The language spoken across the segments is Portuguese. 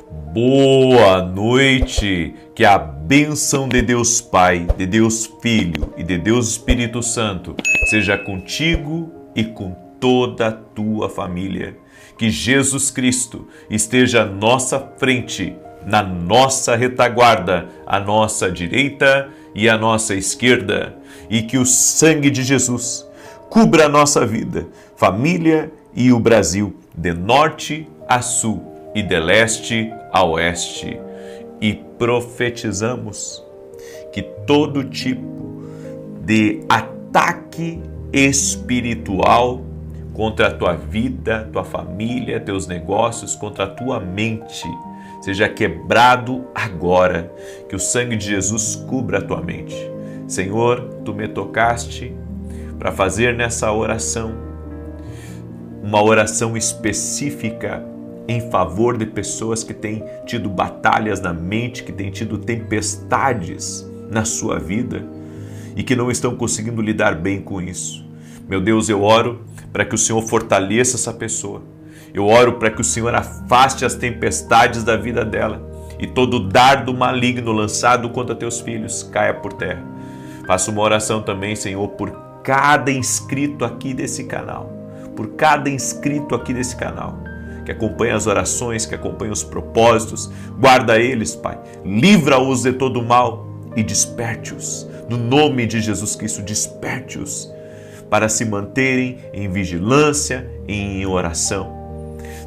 Boa noite, que a bênção de Deus Pai, de Deus Filho e de Deus Espírito Santo seja contigo e com toda a tua família. Que Jesus Cristo esteja à nossa frente, na nossa retaguarda, à nossa direita e à nossa esquerda, e que o sangue de Jesus cubra a nossa vida, família e o Brasil, de norte a sul e de leste a oeste. E profetizamos que todo tipo de ataque espiritual contra a tua vida, tua família, teus negócios, contra a tua mente, seja quebrado agora, que o sangue de Jesus cubra a tua mente. Senhor, tu me tocaste para fazer nessa oração, uma oração específica em favor de pessoas que têm tido batalhas na mente, que têm tido tempestades na sua vida e que não estão conseguindo lidar bem com isso. Meu Deus, eu oro para que o Senhor fortaleça essa pessoa. Eu oro para que o Senhor afaste as tempestades da vida dela e todo dardo maligno lançado contra teus filhos caia por terra. Faço uma oração também, Senhor, por cada inscrito aqui desse canal, que acompanha as orações, que acompanha os propósitos. Guarda eles, Pai, livra-os de todo mal e desperte-os. No nome de Jesus Cristo, desperte-os para se manterem em vigilância e em oração.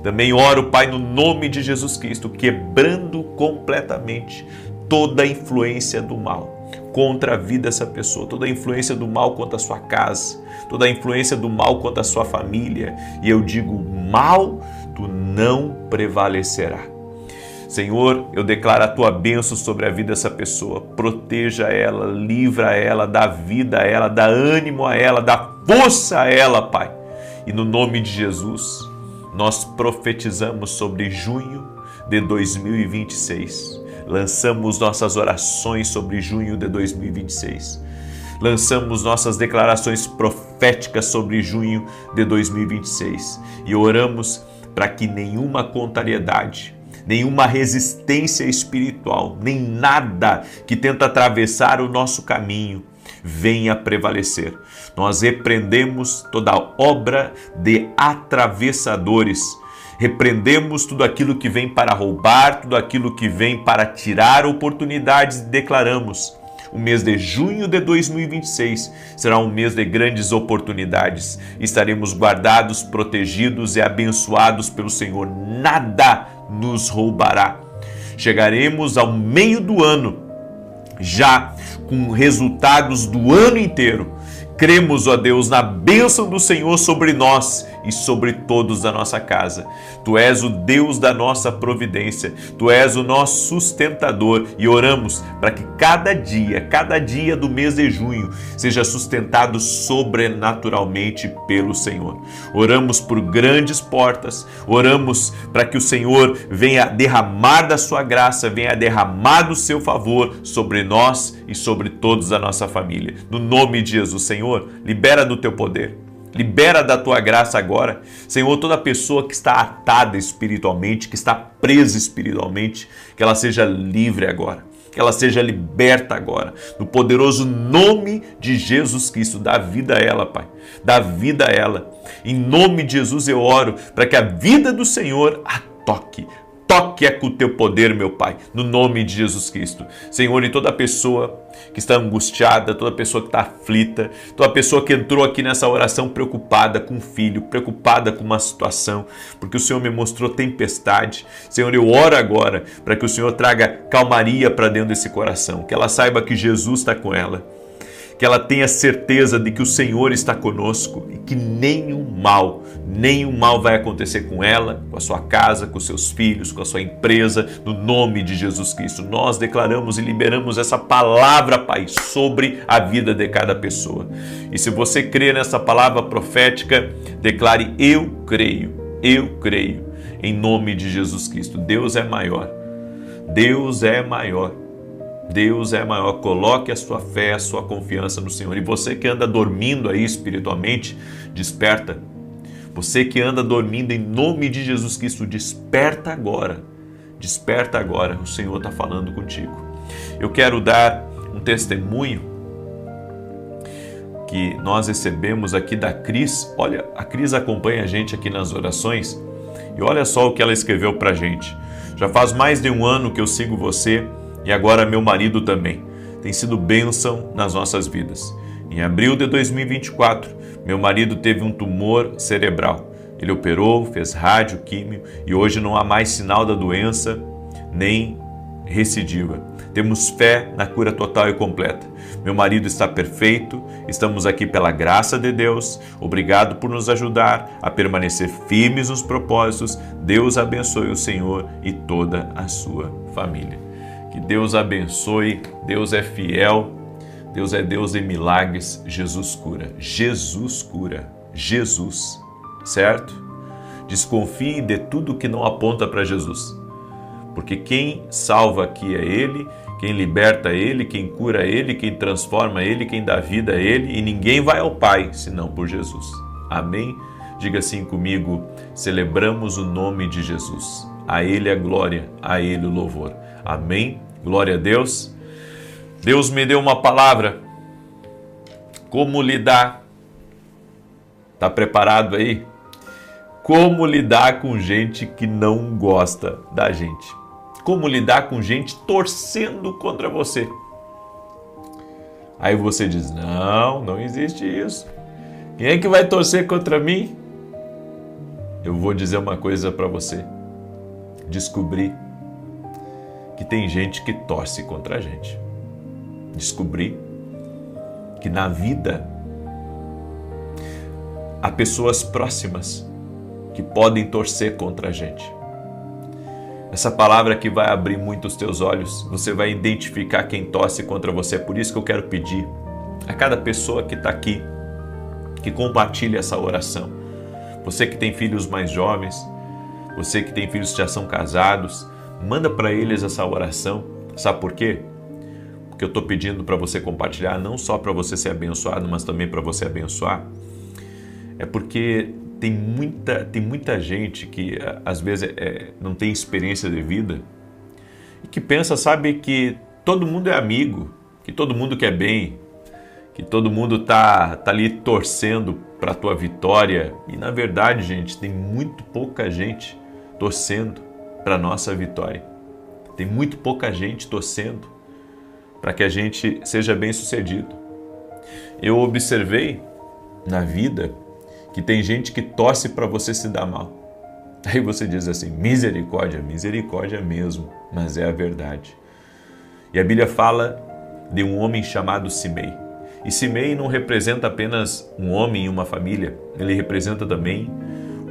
Também oro, Pai, no nome de Jesus Cristo, quebrando completamente toda a influência do mal contra a vida dessa pessoa, toda a influência do mal contra a sua casa, toda a influência do mal contra a sua família. E eu digo, mal tu não prevalecerá. Senhor, eu declaro a tua bênção sobre a vida dessa pessoa. Proteja ela, livra ela, dá vida a ela, dá ânimo a ela, dá força a ela, Pai. E no nome de Jesus, nós profetizamos sobre junho de 2026. Lançamos nossas orações sobre junho de 2026. Lançamos nossas declarações proféticas sobre junho de 2026. E oramos para que nenhuma contrariedade, nenhuma resistência espiritual, nem nada que tenta atravessar o nosso caminho venha prevalecer. Nós repreendemos toda obra de atravessadores. Repreendemos tudo aquilo que vem para roubar, tudo aquilo que vem para tirar oportunidades e declaramos: o mês de junho de 2026 será um mês de grandes oportunidades. Estaremos guardados, protegidos e abençoados pelo Senhor. Nada nos roubará. Chegaremos ao meio do ano, já com resultados do ano inteiro. Cremos, ó Deus, na bênção do Senhor sobre nós e sobre todos da nossa casa. Tu és o Deus da nossa providência, Tu és o nosso sustentador e oramos para que cada dia do mês de junho seja sustentado sobrenaturalmente pelo Senhor. Oramos por grandes portas, oramos para que o Senhor venha derramar da sua graça, venha derramar do seu favor sobre nós e sobre todos da nossa família. No nome de Jesus, Senhor, libera do teu poder. Libera da tua graça agora, Senhor, toda pessoa que está atada espiritualmente, que está presa espiritualmente, que ela seja livre agora, que ela seja liberta agora, no poderoso nome de Jesus Cristo. Dá vida a ela, Pai, dá vida a ela. Em nome de Jesus eu oro para que a vida do Senhor a toque. Toque com o teu poder, meu Pai, no nome de Jesus Cristo. Senhor, e toda pessoa que está angustiada, toda pessoa que está aflita, toda pessoa que entrou aqui nessa oração preocupada com um filho, preocupada com uma situação, porque o Senhor me mostrou tempestade. Senhor, eu oro agora para que o Senhor traga calmaria para dentro desse coração, que ela saiba que Jesus está com ela, que ela tenha certeza de que o Senhor está conosco e que nenhum mal vai acontecer com ela, com a sua casa, com os seus filhos, com a sua empresa, no nome de Jesus Cristo. Nós declaramos e liberamos essa palavra, Pai, sobre a vida de cada pessoa. E se você crê nessa palavra profética, declare: eu creio, em nome de Jesus Cristo. Deus é maior, Deus é maior. Deus é maior. Coloque a sua fé, a sua confiança no Senhor. E você que anda dormindo aí espiritualmente, desperta. Você que anda dormindo, em nome de Jesus Cristo, desperta agora. Desperta agora, o Senhor está falando contigo. Eu quero dar um testemunho que nós recebemos aqui da Cris. Olha, a Cris acompanha a gente aqui nas orações e olha só o que ela escreveu para a gente. Já faz mais de um ano que eu sigo você e agora meu marido também. Tem sido bênção nas nossas vidas. Em abril de 2024, meu marido teve um tumor cerebral. Ele operou, fez rádio, químio e hoje não há mais sinal da doença nem recidiva. Temos fé na cura total e completa. Meu marido está perfeito, estamos aqui pela graça de Deus. Obrigado por nos ajudar a permanecer firmes nos propósitos. Deus abençoe o Senhor e toda a sua família. Que Deus abençoe, Deus é fiel, Deus é Deus de milagres, Jesus cura. Jesus cura, Jesus. Certo? Desconfie de tudo que não aponta para Jesus, porque quem salva aqui é Ele, quem liberta é Ele, quem cura é Ele, quem transforma é Ele, quem dá vida é Ele, e ninguém vai ao Pai senão por Jesus. Amém? Diga assim comigo: celebramos o nome de Jesus, a Ele a glória, a Ele o louvor. Amém? Glória a Deus. Deus me deu uma palavra. Como lidar? Está preparado aí? Como lidar com gente que não gosta da gente? Como lidar com gente torcendo contra você? Aí você diz: não existe isso. Quem é que vai torcer contra mim? Eu vou dizer uma coisa para você. Descobri que tem gente que torce contra a gente. Descobri que na vida há pessoas próximas que podem torcer contra a gente. Essa palavra aqui vai abrir muito os teus olhos. Você vai identificar quem torce contra você. É por isso que eu quero pedir a cada pessoa que está aqui, que compartilhe essa oração. Você que tem filhos mais jovens, você que tem filhos que já são casados, manda para eles essa oração. Sabe por quê? Porque eu estou pedindo para você compartilhar, não só para você ser abençoado, mas também para você abençoar. É porque tem muita gente que às vezes não tem experiência de vida e que pensa, sabe, que todo mundo é amigo, que todo mundo quer bem, que todo mundo tá ali torcendo para a tua vitória. E na verdade, gente, tem muito pouca gente torcendo para a nossa vitória. Tem muito pouca gente torcendo para que a gente seja bem sucedido. Eu observei na vida que tem gente que torce para você se dar mal. Aí você diz assim: misericórdia, misericórdia mesmo, mas é a verdade. E a Bíblia fala de um homem chamado Simei. E Simei não representa apenas um homem e uma família, ele representa também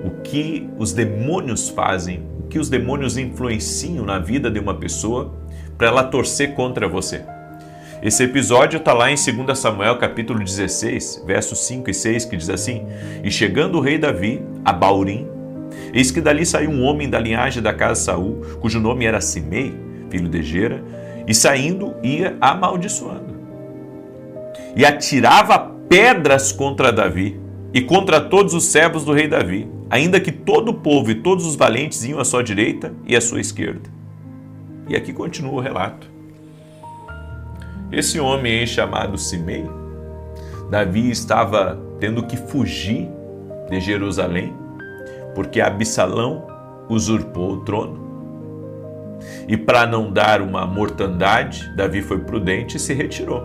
o que os demônios fazem, o que os demônios influenciam na vida de uma pessoa para ela torcer contra você. Esse episódio está lá em 2 Samuel, capítulo 16, versos 5 e 6, que diz assim: E chegando o rei Davi a Baurim, eis que dali saiu um homem da linhagem da casa de Saul, cujo nome era Simei, filho de Gera, e saindo ia amaldiçoando. E atirava pedras contra Davi e contra todos os servos do rei Davi, ainda que todo o povo e todos os valentes iam à sua direita e à sua esquerda. E aqui continua o relato. Esse homem aí chamado Simei, Davi estava tendo que fugir de Jerusalém, porque Absalão usurpou o trono. E para não dar uma mortandade, Davi foi prudente e se retirou.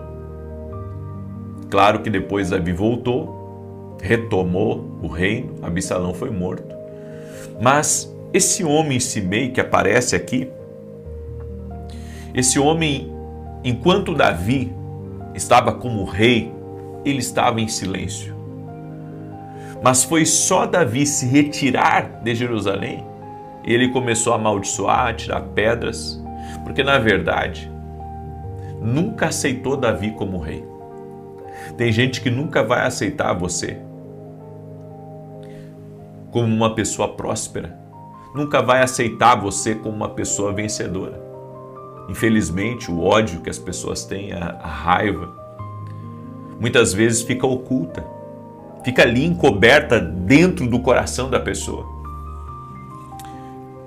Claro que depois Davi voltou, retomou o reino, Absalão foi morto. Mas esse homem Simei que aparece aqui, esse homem, enquanto Davi estava como rei, ele estava em silêncio. Mas foi só Davi se retirar de Jerusalém, ele começou a amaldiçoar, a tirar pedras, porque na verdade, nunca aceitou Davi como rei. Tem gente que nunca vai aceitar você como uma pessoa próspera, nunca vai aceitar você como uma pessoa vencedora. Infelizmente, o ódio que as pessoas têm, a raiva, muitas vezes fica oculta, fica ali encoberta dentro do coração da pessoa.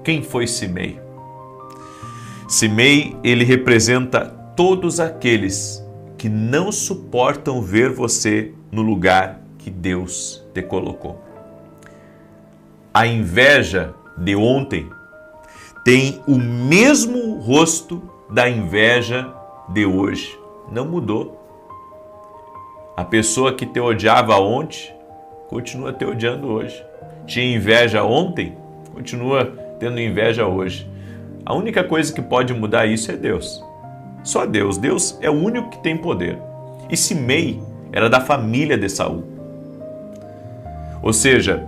Quem foi Simei? Simei, ele representa todos aqueles que não suportam ver você no lugar que Deus te colocou. A inveja de ontem tem o mesmo rosto da inveja de hoje. Não mudou. A pessoa que te odiava ontem continua te odiando hoje. Tinha inveja ontem, continua tendo inveja hoje. A única coisa que pode mudar isso é Deus. Só Deus. Deus é o único que tem poder. E Simei era da família de Saul. Ou seja,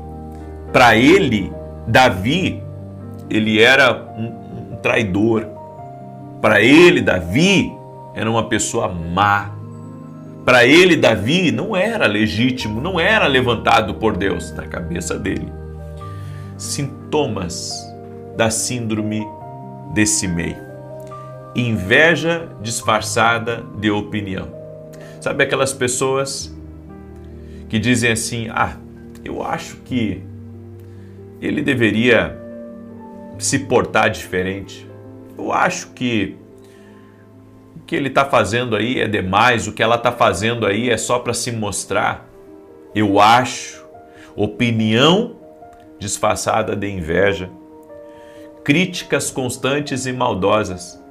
para ele, Davi, ele era um traidor. Para ele, Davi era uma pessoa má. Para ele, Davi não era legítimo, não era levantado por Deus na cabeça dele. Sintomas da síndrome de Simei. Inveja disfarçada de opinião. Sabe aquelas pessoas que dizem assim, eu acho que ele deveria se portar diferente. Eu acho que o que ele está fazendo aí é demais, o que ela está fazendo aí é só para se mostrar. Eu acho. Opinião disfarçada de inveja. Críticas constantes e maldosas.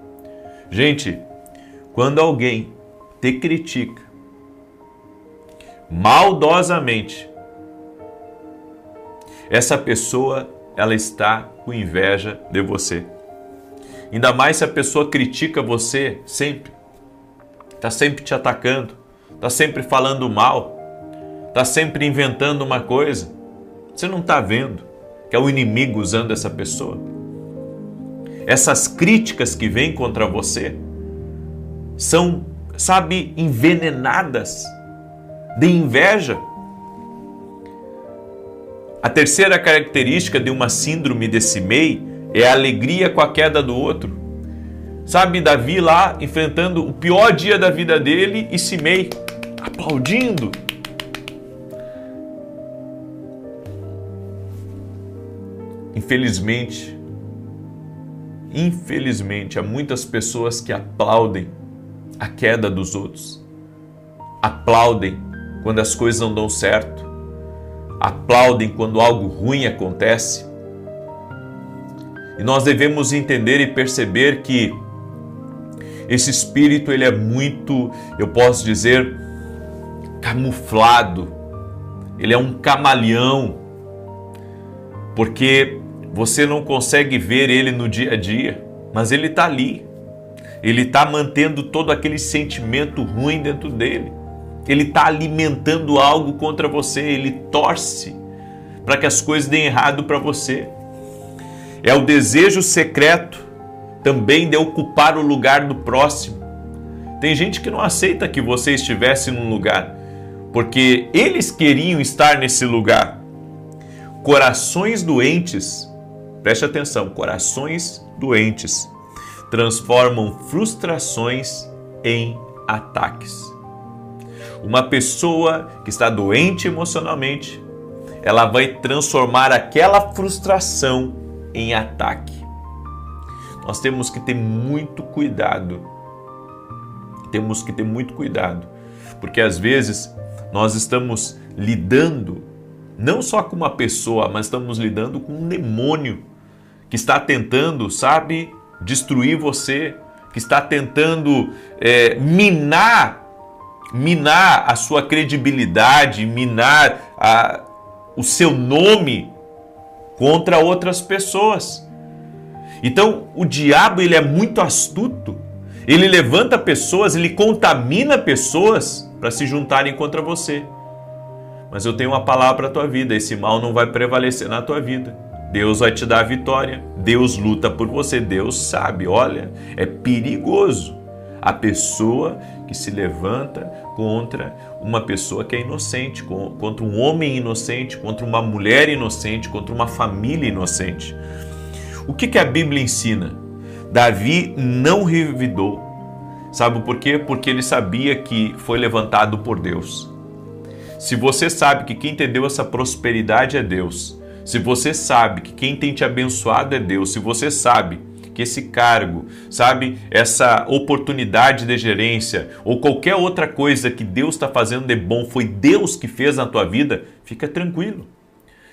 Gente, quando alguém te critica maldosamente, essa pessoa, ela está com inveja de você. Ainda mais se a pessoa critica você sempre. Está sempre te atacando, está sempre falando mal, está sempre inventando uma coisa. Você não está vendo que é o inimigo usando essa pessoa? Essas críticas que vêm contra você são, envenenadas de inveja. A terceira característica de uma síndrome de Simei é a alegria com a queda do outro. Davi lá enfrentando o pior dia da vida dele e Simei aplaudindo. Infelizmente, há muitas pessoas que aplaudem a queda dos outros. Aplaudem quando as coisas não dão certo. Aplaudem quando algo ruim acontece. E nós devemos entender e perceber que esse espírito, ele é muito, eu posso dizer, camuflado. Ele é um camaleão. Porque você não consegue ver ele no dia a dia, mas ele está ali. Ele está mantendo todo aquele sentimento ruim dentro dele. Ele está alimentando algo contra você. Ele torce para que as coisas deem errado para você. É o desejo secreto também de ocupar o lugar do próximo. Tem gente que não aceita que você estivesse num lugar, porque eles queriam estar nesse lugar. Corações doentes, preste atenção, corações doentes transformam frustrações em ataques. Uma pessoa que está doente emocionalmente, ela vai transformar aquela frustração em ataque. Nós temos que ter muito cuidado. Porque às vezes nós estamos lidando não só com uma pessoa, mas estamos lidando com um demônio que está tentando, destruir você, que está tentando minar a sua credibilidade, minar o seu nome contra outras pessoas. Então, o diabo, ele é muito astuto. Ele levanta pessoas, ele contamina pessoas para se juntarem contra você. Mas eu tenho uma palavra para a tua vida, esse mal não vai prevalecer na tua vida. Deus vai te dar a vitória, Deus luta por você, Deus sabe. Olha, é perigoso a pessoa que se levanta contra uma pessoa que é inocente, contra um homem inocente, contra uma mulher inocente, contra uma família inocente. O que a Bíblia ensina? Davi não revidou. Sabe por quê? Porque ele sabia que foi levantado por Deus. Se você sabe que quem te deu essa prosperidade é Deus, se você sabe que quem tem te abençoado é Deus, se você sabe que esse cargo, sabe, essa oportunidade de gerência ou qualquer outra coisa que Deus está fazendo de bom, foi Deus que fez na tua vida, fica tranquilo.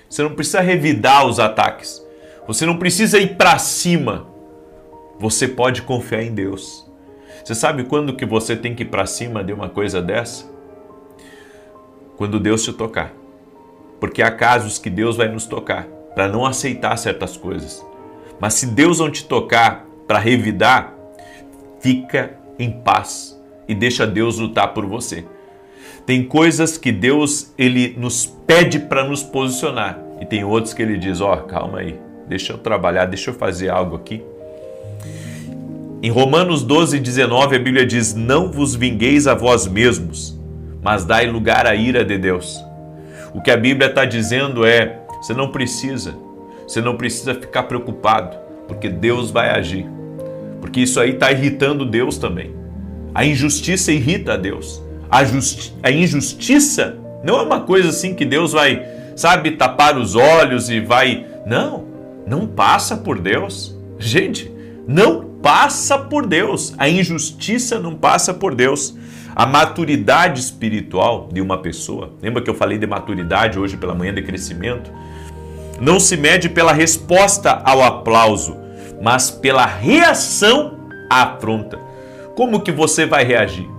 Você não precisa revidar os ataques. Você não precisa ir para cima. Você pode confiar em Deus. Você sabe quando que você tem que ir para cima de uma coisa dessa? Quando Deus te tocar. Porque há casos que Deus vai nos tocar para não aceitar certas coisas. Mas se Deus não te tocar para revidar, fica em paz e deixa Deus lutar por você. Tem coisas que Deus ele nos pede para nos posicionar e tem outros que ele diz, calma aí, deixa eu trabalhar, deixa eu fazer algo aqui. Em Romanos 12:19 a Bíblia diz, não vos vingueis a vós mesmos, mas dai lugar à ira de Deus. O que a Bíblia está dizendo é, você não precisa ficar preocupado, porque Deus vai agir. Porque isso aí está irritando Deus também. A injustiça irrita a Deus. A injustiça não é uma coisa assim que Deus vai, tapar os olhos e vai... Não passa por Deus. Gente, não passa por Deus. A injustiça não passa por Deus. A maturidade espiritual de uma pessoa, lembra que eu falei de maturidade hoje pela manhã, de crescimento? Não se mede pela resposta ao aplauso, mas pela reação à afronta. Como que você vai reagir?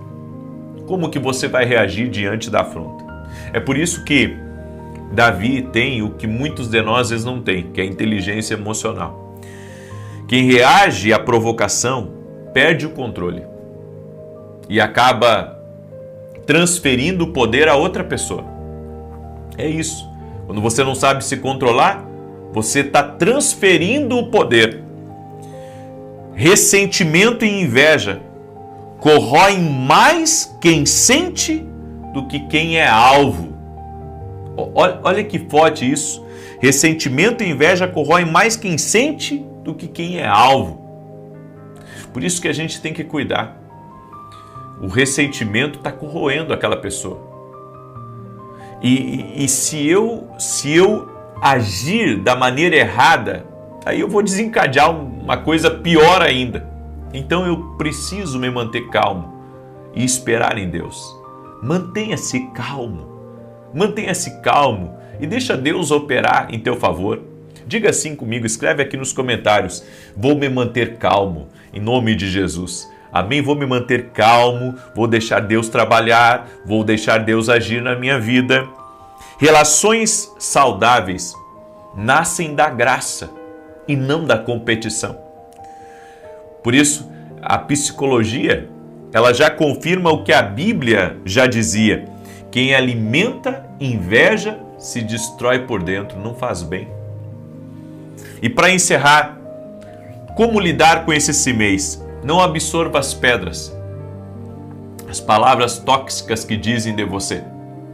Como que você vai reagir diante da afronta? É por isso que Davi tem o que muitos de nós às vezes não têm, que é a inteligência emocional. Quem reage à provocação perde o controle e acaba transferindo o poder a outra pessoa. É isso. Quando você não sabe se controlar, você está transferindo o poder. Ressentimento e inveja corroem mais quem sente do que quem é alvo. Olha que forte isso. Ressentimento e inveja corroem mais quem sente do que quem é alvo. Por isso que a gente tem que cuidar. O ressentimento está corroendo aquela pessoa. E se eu agir da maneira errada, aí eu vou desencadear uma coisa pior ainda. Então eu preciso me manter calmo e esperar em Deus. Mantenha-se calmo. Mantenha-se calmo e deixa Deus operar em teu favor. Diga assim comigo, escreve aqui nos comentários. Vou me manter calmo, em nome de Jesus. Amém? Vou me manter calmo, vou deixar Deus trabalhar, vou deixar Deus agir na minha vida. Relações saudáveis nascem da graça e não da competição. Por isso, a psicologia, ela já confirma o que a Bíblia já dizia. Quem alimenta inveja se destrói por dentro, não faz bem. E para encerrar, como lidar com esse cimês? Não absorva as pedras, as palavras tóxicas que dizem de você.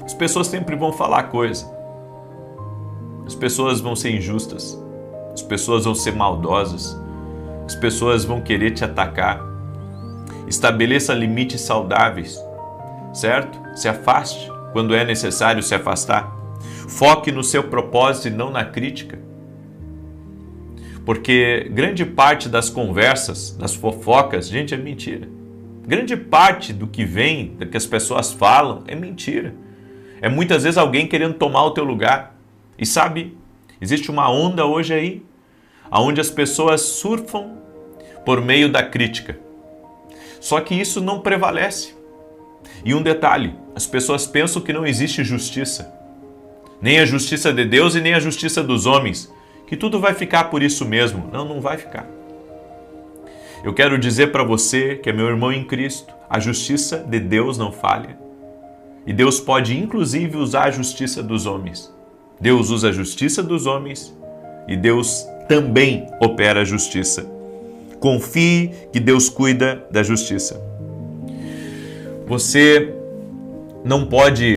As pessoas sempre vão falar coisa. As pessoas vão ser injustas. As pessoas vão ser maldosas. As pessoas vão querer te atacar. Estabeleça limites saudáveis, certo? Se afaste quando é necessário se afastar. Foque no seu propósito e não na crítica. Porque grande parte das conversas, das fofocas, gente, é mentira. Grande parte do que vem, do que as pessoas falam, é mentira. É muitas vezes alguém querendo tomar o teu lugar. E sabe, existe uma onda hoje aí, onde as pessoas surfam por meio da crítica. Só que isso não prevalece. E um detalhe, as pessoas pensam que não existe justiça. Nem a justiça de Deus e nem a justiça dos homens. Que tudo vai ficar por isso mesmo. Não, não vai ficar. Eu quero dizer para você, que é meu irmão em Cristo, a justiça de Deus não falha. E Deus pode inclusive usar a justiça dos homens. Deus usa a justiça dos homens e Deus também opera a justiça. Confie que Deus cuida da justiça. Você não pode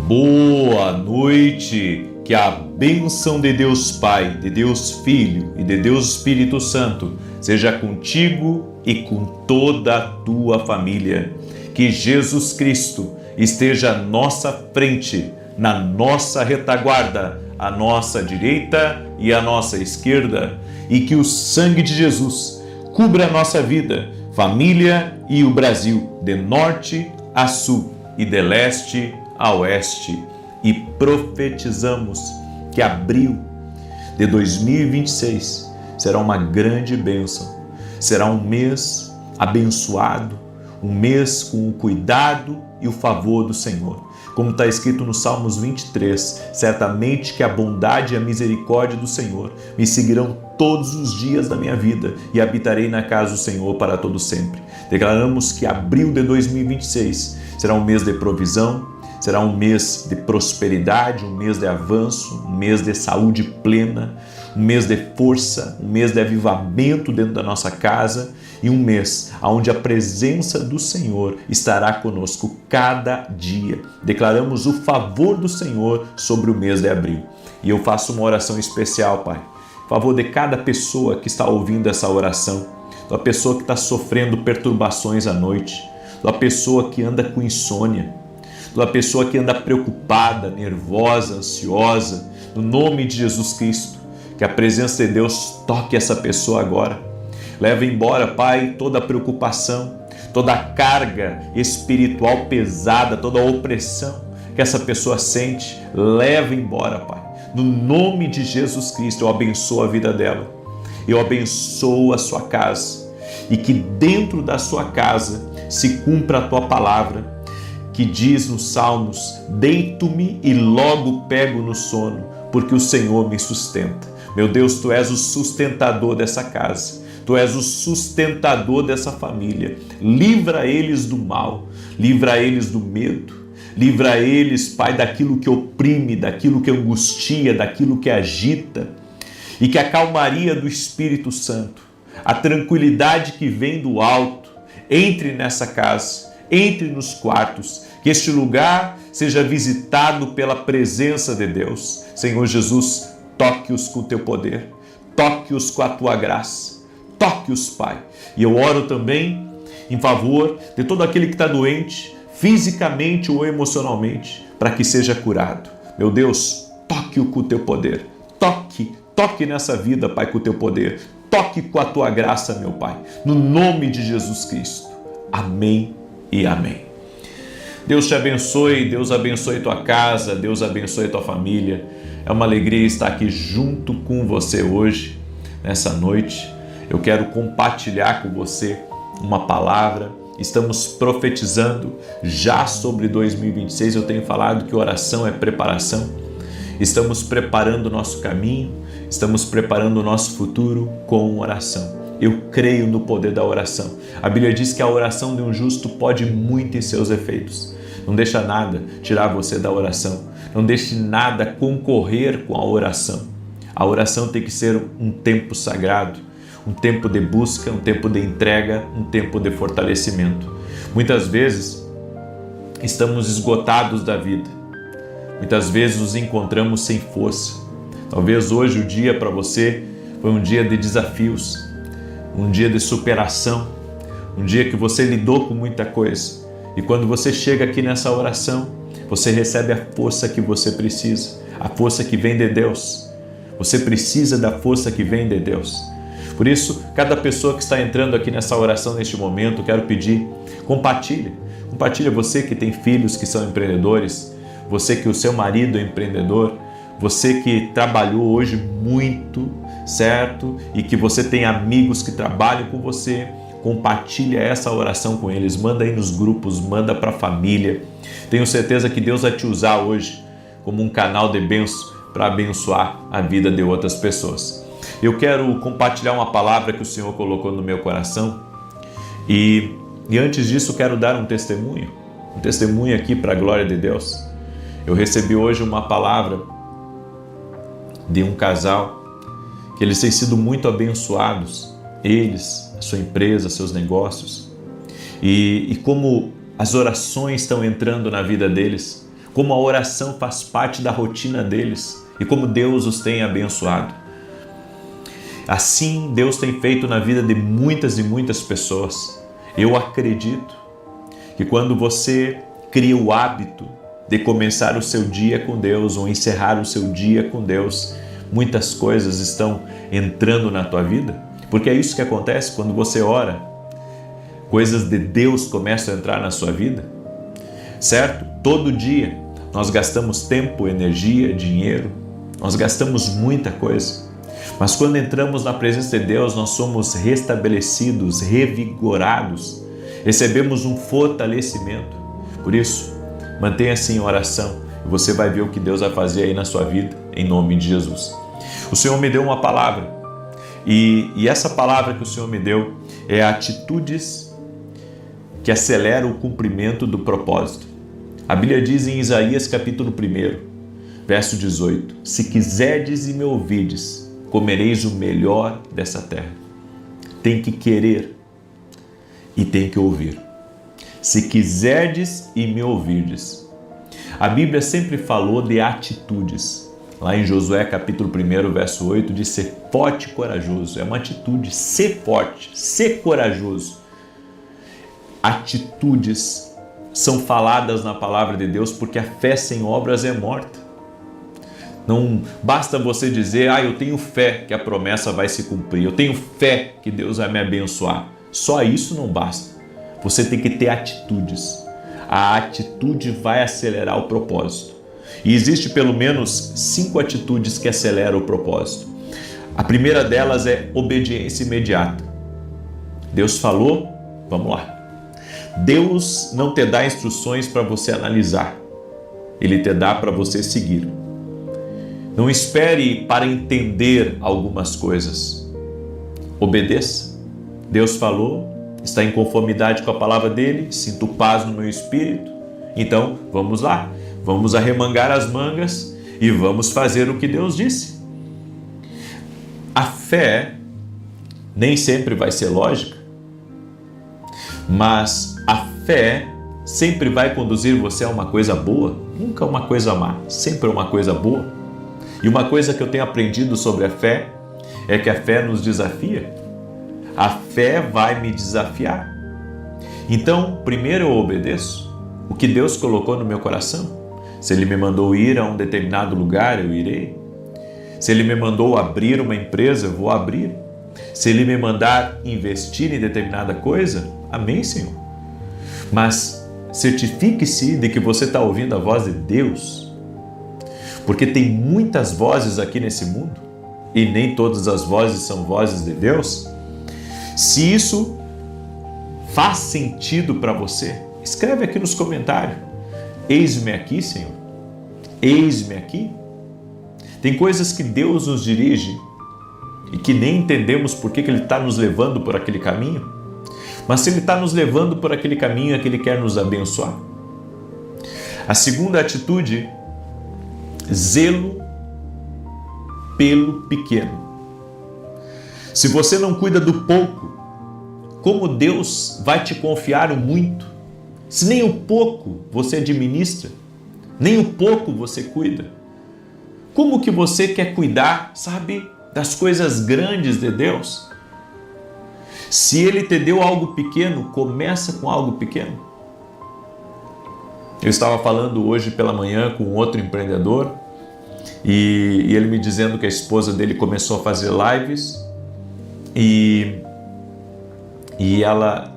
Boa noite, que a bênção de Deus Pai, de Deus Filho e de Deus Espírito Santo seja contigo e com toda a tua família. Que Jesus Cristo esteja à nossa frente, na nossa retaguarda, à nossa direita e à nossa esquerda, e que o sangue de Jesus cubra a nossa vida, família e o Brasil, de norte a sul e de leste a oeste. E profetizamos que abril de 2026 será uma grande bênção, será um mês abençoado, um mês com o cuidado e o favor do Senhor. Como está escrito no Salmos 23, certamente que a bondade e a misericórdia do Senhor me seguirão todos os dias da minha vida e habitarei na casa do Senhor para todo sempre. Declaramos que abril de 2026 será um mês de provisão, será um mês de prosperidade, um mês de avanço, um mês de saúde plena, um mês de força, um mês de avivamento dentro da nossa casa e um mês onde a presença do Senhor estará conosco cada dia. Declaramos o favor do Senhor sobre o mês de abril. E eu faço uma oração especial, Pai, em favor de cada pessoa que está ouvindo essa oração, da pessoa que está sofrendo perturbações à noite, da pessoa que anda com insônia, da pessoa que anda preocupada, nervosa, ansiosa, no nome de Jesus Cristo, que a presença de Deus toque essa pessoa agora. Leva embora, Pai, toda a preocupação, toda a carga espiritual pesada, toda a opressão que essa pessoa sente. Leva embora, Pai. No nome de Jesus Cristo, eu abençoo a vida dela. Eu abençoo a sua casa. E que dentro da sua casa se cumpra a tua palavra, que diz nos Salmos: deito-me e logo pego no sono, porque o Senhor me sustenta. Meu Deus, Tu és o sustentador dessa casa, Tu és o sustentador dessa família. Livra eles do mal, livra eles do medo, livra eles, Pai, daquilo que oprime, daquilo que angustia, daquilo que agita, e que a calmaria do Espírito Santo, a tranquilidade que vem do alto, entre nessa casa, entre nos quartos, que este lugar seja visitado pela presença de Deus. Senhor Jesus, toque-os com o Teu poder, toque-os com a Tua graça, toque-os, Pai. E eu oro também em favor de todo aquele que está doente, fisicamente ou emocionalmente, para que seja curado. Meu Deus, toque-o com o Teu poder, toque nessa vida, Pai, com o Teu poder, toque com a Tua graça, meu Pai, no nome de Jesus Cristo. Amém e amém. Deus te abençoe, Deus abençoe tua casa, Deus abençoe tua família. É uma alegria estar aqui junto com você hoje, nessa noite. Eu quero compartilhar com você uma palavra. Estamos profetizando já sobre 2026. Eu tenho falado que oração é preparação. Estamos preparando o nosso caminho, estamos preparando o nosso futuro com oração. Eu creio no poder da oração. A Bíblia diz que a oração de um justo pode muito em seus efeitos. Não deixa nada tirar você da oração. Não deixe nada concorrer com a oração. A oração tem que ser um tempo sagrado, um tempo de busca, um tempo de entrega, um tempo de fortalecimento. Muitas vezes estamos esgotados da vida. Muitas vezes nos encontramos sem força. Talvez hoje o dia para você foi um dia de desafios, um dia de superação, um dia que você lidou com muita coisa. E quando você chega aqui nessa oração, você recebe a força que você precisa, a força que vem de Deus. Você precisa da força que vem de Deus. Por isso, cada pessoa que está entrando aqui nessa oração neste momento, quero pedir, compartilha. Compartilha, você que tem filhos que são empreendedores, você que o seu marido é empreendedor, você que trabalhou hoje muito, certo? E que você tem amigos que trabalham com você, compartilha essa oração com eles, manda aí nos grupos, manda para a família. Tenho certeza que Deus vai te usar hoje como um canal de bênção para abençoar a vida de outras pessoas. Eu quero compartilhar uma palavra que o Senhor colocou no meu coração e antes disso quero dar um testemunho aqui para a glória de Deus. Eu recebi hoje uma palavra de um casal que eles têm sido muito abençoados, eles, a sua empresa, seus negócios, e como as orações estão entrando na vida deles, como a oração faz parte da rotina deles e como Deus os tem abençoado. Assim, Deus tem feito na vida de muitas e muitas pessoas. Eu acredito que quando você cria o hábito de começar o seu dia com Deus ou encerrar o seu dia com Deus, muitas coisas estão entrando na tua vida, porque é isso que acontece quando você ora. Coisas de Deus começam a entrar na sua vida, certo? Todo dia nós gastamos tempo, energia, dinheiro, nós gastamos muita coisa, mas quando entramos na presença de Deus, nós somos restabelecidos, revigorados, recebemos um fortalecimento. Por isso, mantenha-se em oração e você vai ver o que Deus vai fazer aí na sua vida, em nome de Jesus. O Senhor me deu uma palavra e essa palavra que o Senhor me deu é atitudes que aceleram o cumprimento do propósito. A Bíblia diz em Isaías capítulo 1, verso 18: se quiserdes e me ouvides, comereis o melhor dessa terra. Tem que querer e tem que ouvir. Se quiserdes e me ouvirdes. A Bíblia sempre falou de atitudes. Lá em Josué capítulo 1, verso 8, diz ser forte e corajoso. É uma atitude, ser forte, ser corajoso. Atitudes são faladas na palavra de Deus porque a fé sem obras é morta. Não basta você dizer, eu tenho fé que a promessa vai se cumprir, eu tenho fé que Deus vai me abençoar. Só isso não basta. Você tem que ter atitudes. A atitude vai acelerar o propósito. E existe pelo menos 5 atitudes que aceleram o propósito. A primeira delas é obediência imediata. Deus falou, vamos lá. Deus não te dá instruções para você analisar. Ele te dá para você seguir. Não espere para entender algumas coisas. Obedeça. Deus falou, está em conformidade com a palavra dele, sinto paz no meu espírito. Então, vamos lá. Vamos arremangar as mangas e vamos fazer o que Deus disse. A fé nem sempre vai ser lógica, mas a fé sempre vai conduzir você a uma coisa boa, nunca uma coisa má, sempre uma coisa boa. E uma coisa que eu tenho aprendido sobre a fé é que a fé nos desafia. A fé vai me desafiar. Então, primeiro eu obedeço o que Deus colocou no meu coração. Se Ele me mandou ir a um determinado lugar, eu irei. Se Ele me mandou abrir uma empresa, eu vou abrir. Se Ele me mandar investir em determinada coisa, amém, Senhor. Mas certifique-se de que você está ouvindo a voz de Deus, porque tem muitas vozes aqui nesse mundo e nem todas as vozes são vozes de Deus. Se isso faz sentido para você, escreve aqui nos comentários. Eis-me aqui, Senhor. Eis-me aqui. Tem coisas que Deus nos dirige e que nem entendemos por que Ele está nos levando por aquele caminho. Mas se Ele está nos levando por aquele caminho é que Ele quer nos abençoar. A segunda atitude, zelo pelo pequeno. Se você não cuida do pouco, como Deus vai te confiar o muito? Se nem o pouco você administra, nem o pouco você cuida, como que você quer cuidar, das coisas grandes de Deus? Se Ele te deu algo pequeno, começa com algo pequeno. Eu estava falando hoje pela manhã com outro empreendedor e ele me dizendo que a esposa dele começou a fazer lives e ela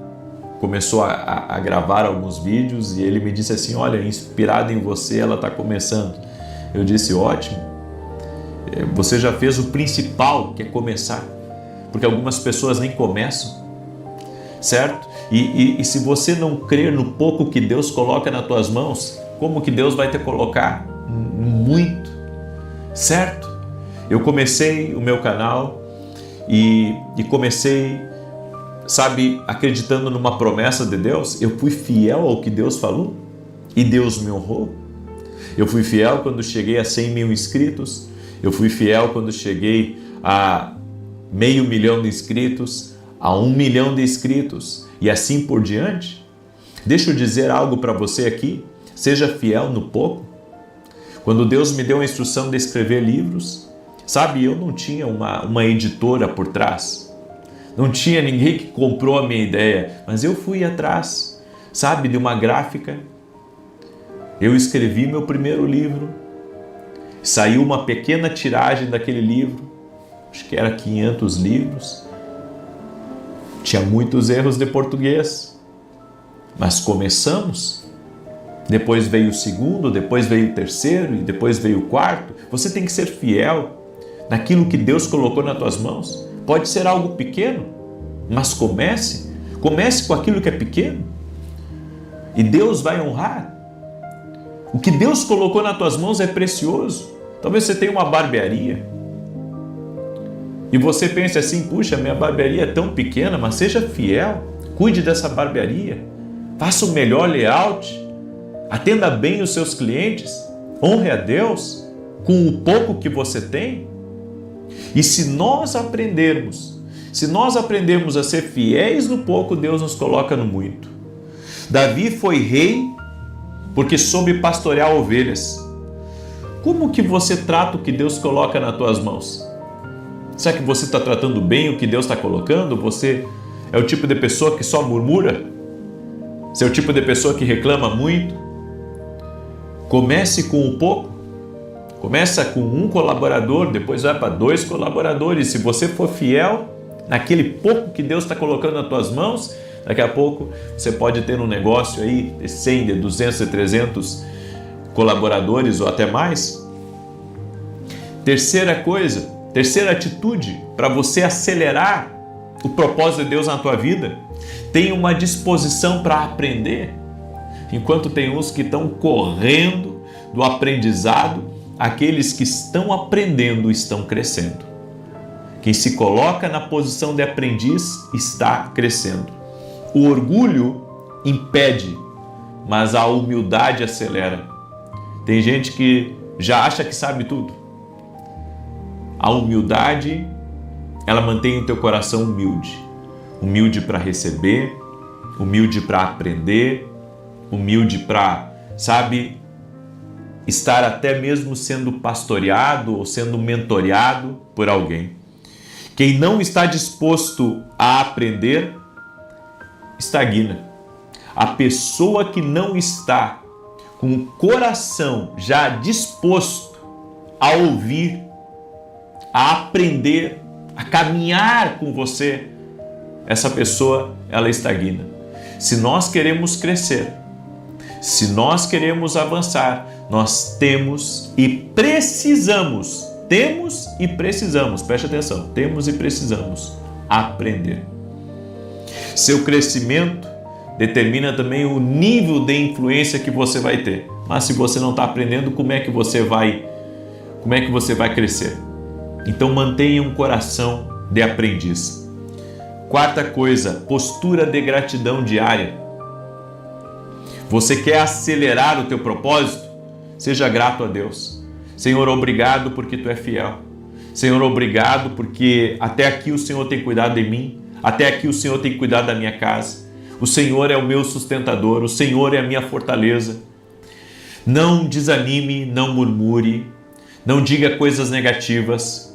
começou a gravar alguns vídeos e ele me disse assim, olha, inspirado em você, ela está começando. Eu disse, ótimo, você já fez o principal, que é começar, porque algumas pessoas nem começam, certo? E se você não crer no pouco que Deus coloca nas tuas mãos, como que Deus vai te colocar muito, certo? Eu comecei o meu canal e comecei, acreditando numa promessa de Deus. Eu fui fiel ao que Deus falou e Deus me honrou. Eu fui fiel quando cheguei a 100 mil inscritos, eu fui fiel quando cheguei a 500 mil de inscritos, a 1 milhão de inscritos e assim por diante. Deixa eu dizer algo para você aqui, seja fiel no pouco Quando Deus me deu a instrução de escrever livros, sabe, eu não tinha uma editora por trás. Não tinha ninguém que comprou a minha ideia, mas eu fui atrás, sabe, de uma gráfica. Eu escrevi meu primeiro livro. Saiu uma pequena tiragem daquele livro, acho que era 500 livros. Tinha muitos erros de português, mas começamos. Depois veio o segundo, depois veio o terceiro e depois veio o quarto. Você tem que ser fiel naquilo que Deus colocou nas tuas mãos. Pode ser algo pequeno, mas comece com aquilo que é pequeno e Deus vai honrar. O que Deus colocou nas tuas mãos é precioso. Talvez você tenha uma barbearia e você pense assim, puxa, minha barbearia é tão pequena, mas seja fiel, cuide dessa barbearia, faça o melhor layout, atenda bem os seus clientes, honre a Deus com o pouco que você tem. E se nós aprendermos a ser fiéis no pouco, Deus nos coloca no muito. Davi foi rei porque soube pastorear ovelhas. Como que você trata o que Deus coloca nas tuas mãos? Será que você está tratando bem o que Deus está colocando? Você é o tipo de pessoa que só murmura? Você é o tipo de pessoa que reclama muito? Comece com o pouco. Começa com um colaborador, depois vai para 2 colaboradores. Se você for fiel naquele pouco que Deus está colocando nas tuas mãos, daqui a pouco você pode ter um negócio aí de 100, de 200, de 300 colaboradores ou até mais. Terceira atitude para você acelerar o propósito de Deus na tua vida, tenha uma disposição para aprender. Enquanto tem uns que estão correndo do aprendizado, aqueles que estão aprendendo estão crescendo. Quem se coloca na posição de aprendiz está crescendo. O orgulho impede, mas a humildade acelera. Tem gente que já acha que sabe tudo. A humildade, ela mantém o teu coração humilde. Humilde para receber, humilde para aprender, humilde para, sabe, estar até mesmo sendo pastoreado ou sendo mentoreado por alguém. Quem não está disposto a aprender, estagna. A pessoa que não está com o coração já disposto a ouvir, a aprender, a caminhar com você, essa pessoa, ela estagna. Se nós queremos crescer, se nós queremos avançar, nós temos e precisamos, preste atenção, temos e precisamos aprender. Seu crescimento determina também o nível de influência que você vai ter. Mas se você não está aprendendo, como é que você vai crescer? Então mantenha um coração de aprendiz. Quarta coisa, postura de gratidão diária. Você quer acelerar o teu propósito? Seja grato a Deus. Senhor, obrigado porque Tu é fiel. Senhor, obrigado porque até aqui o Senhor tem cuidado de mim. Até aqui o Senhor tem cuidado da minha casa. O Senhor é o meu sustentador. O Senhor é a minha fortaleza. Não desanime, não murmure. Não diga coisas negativas.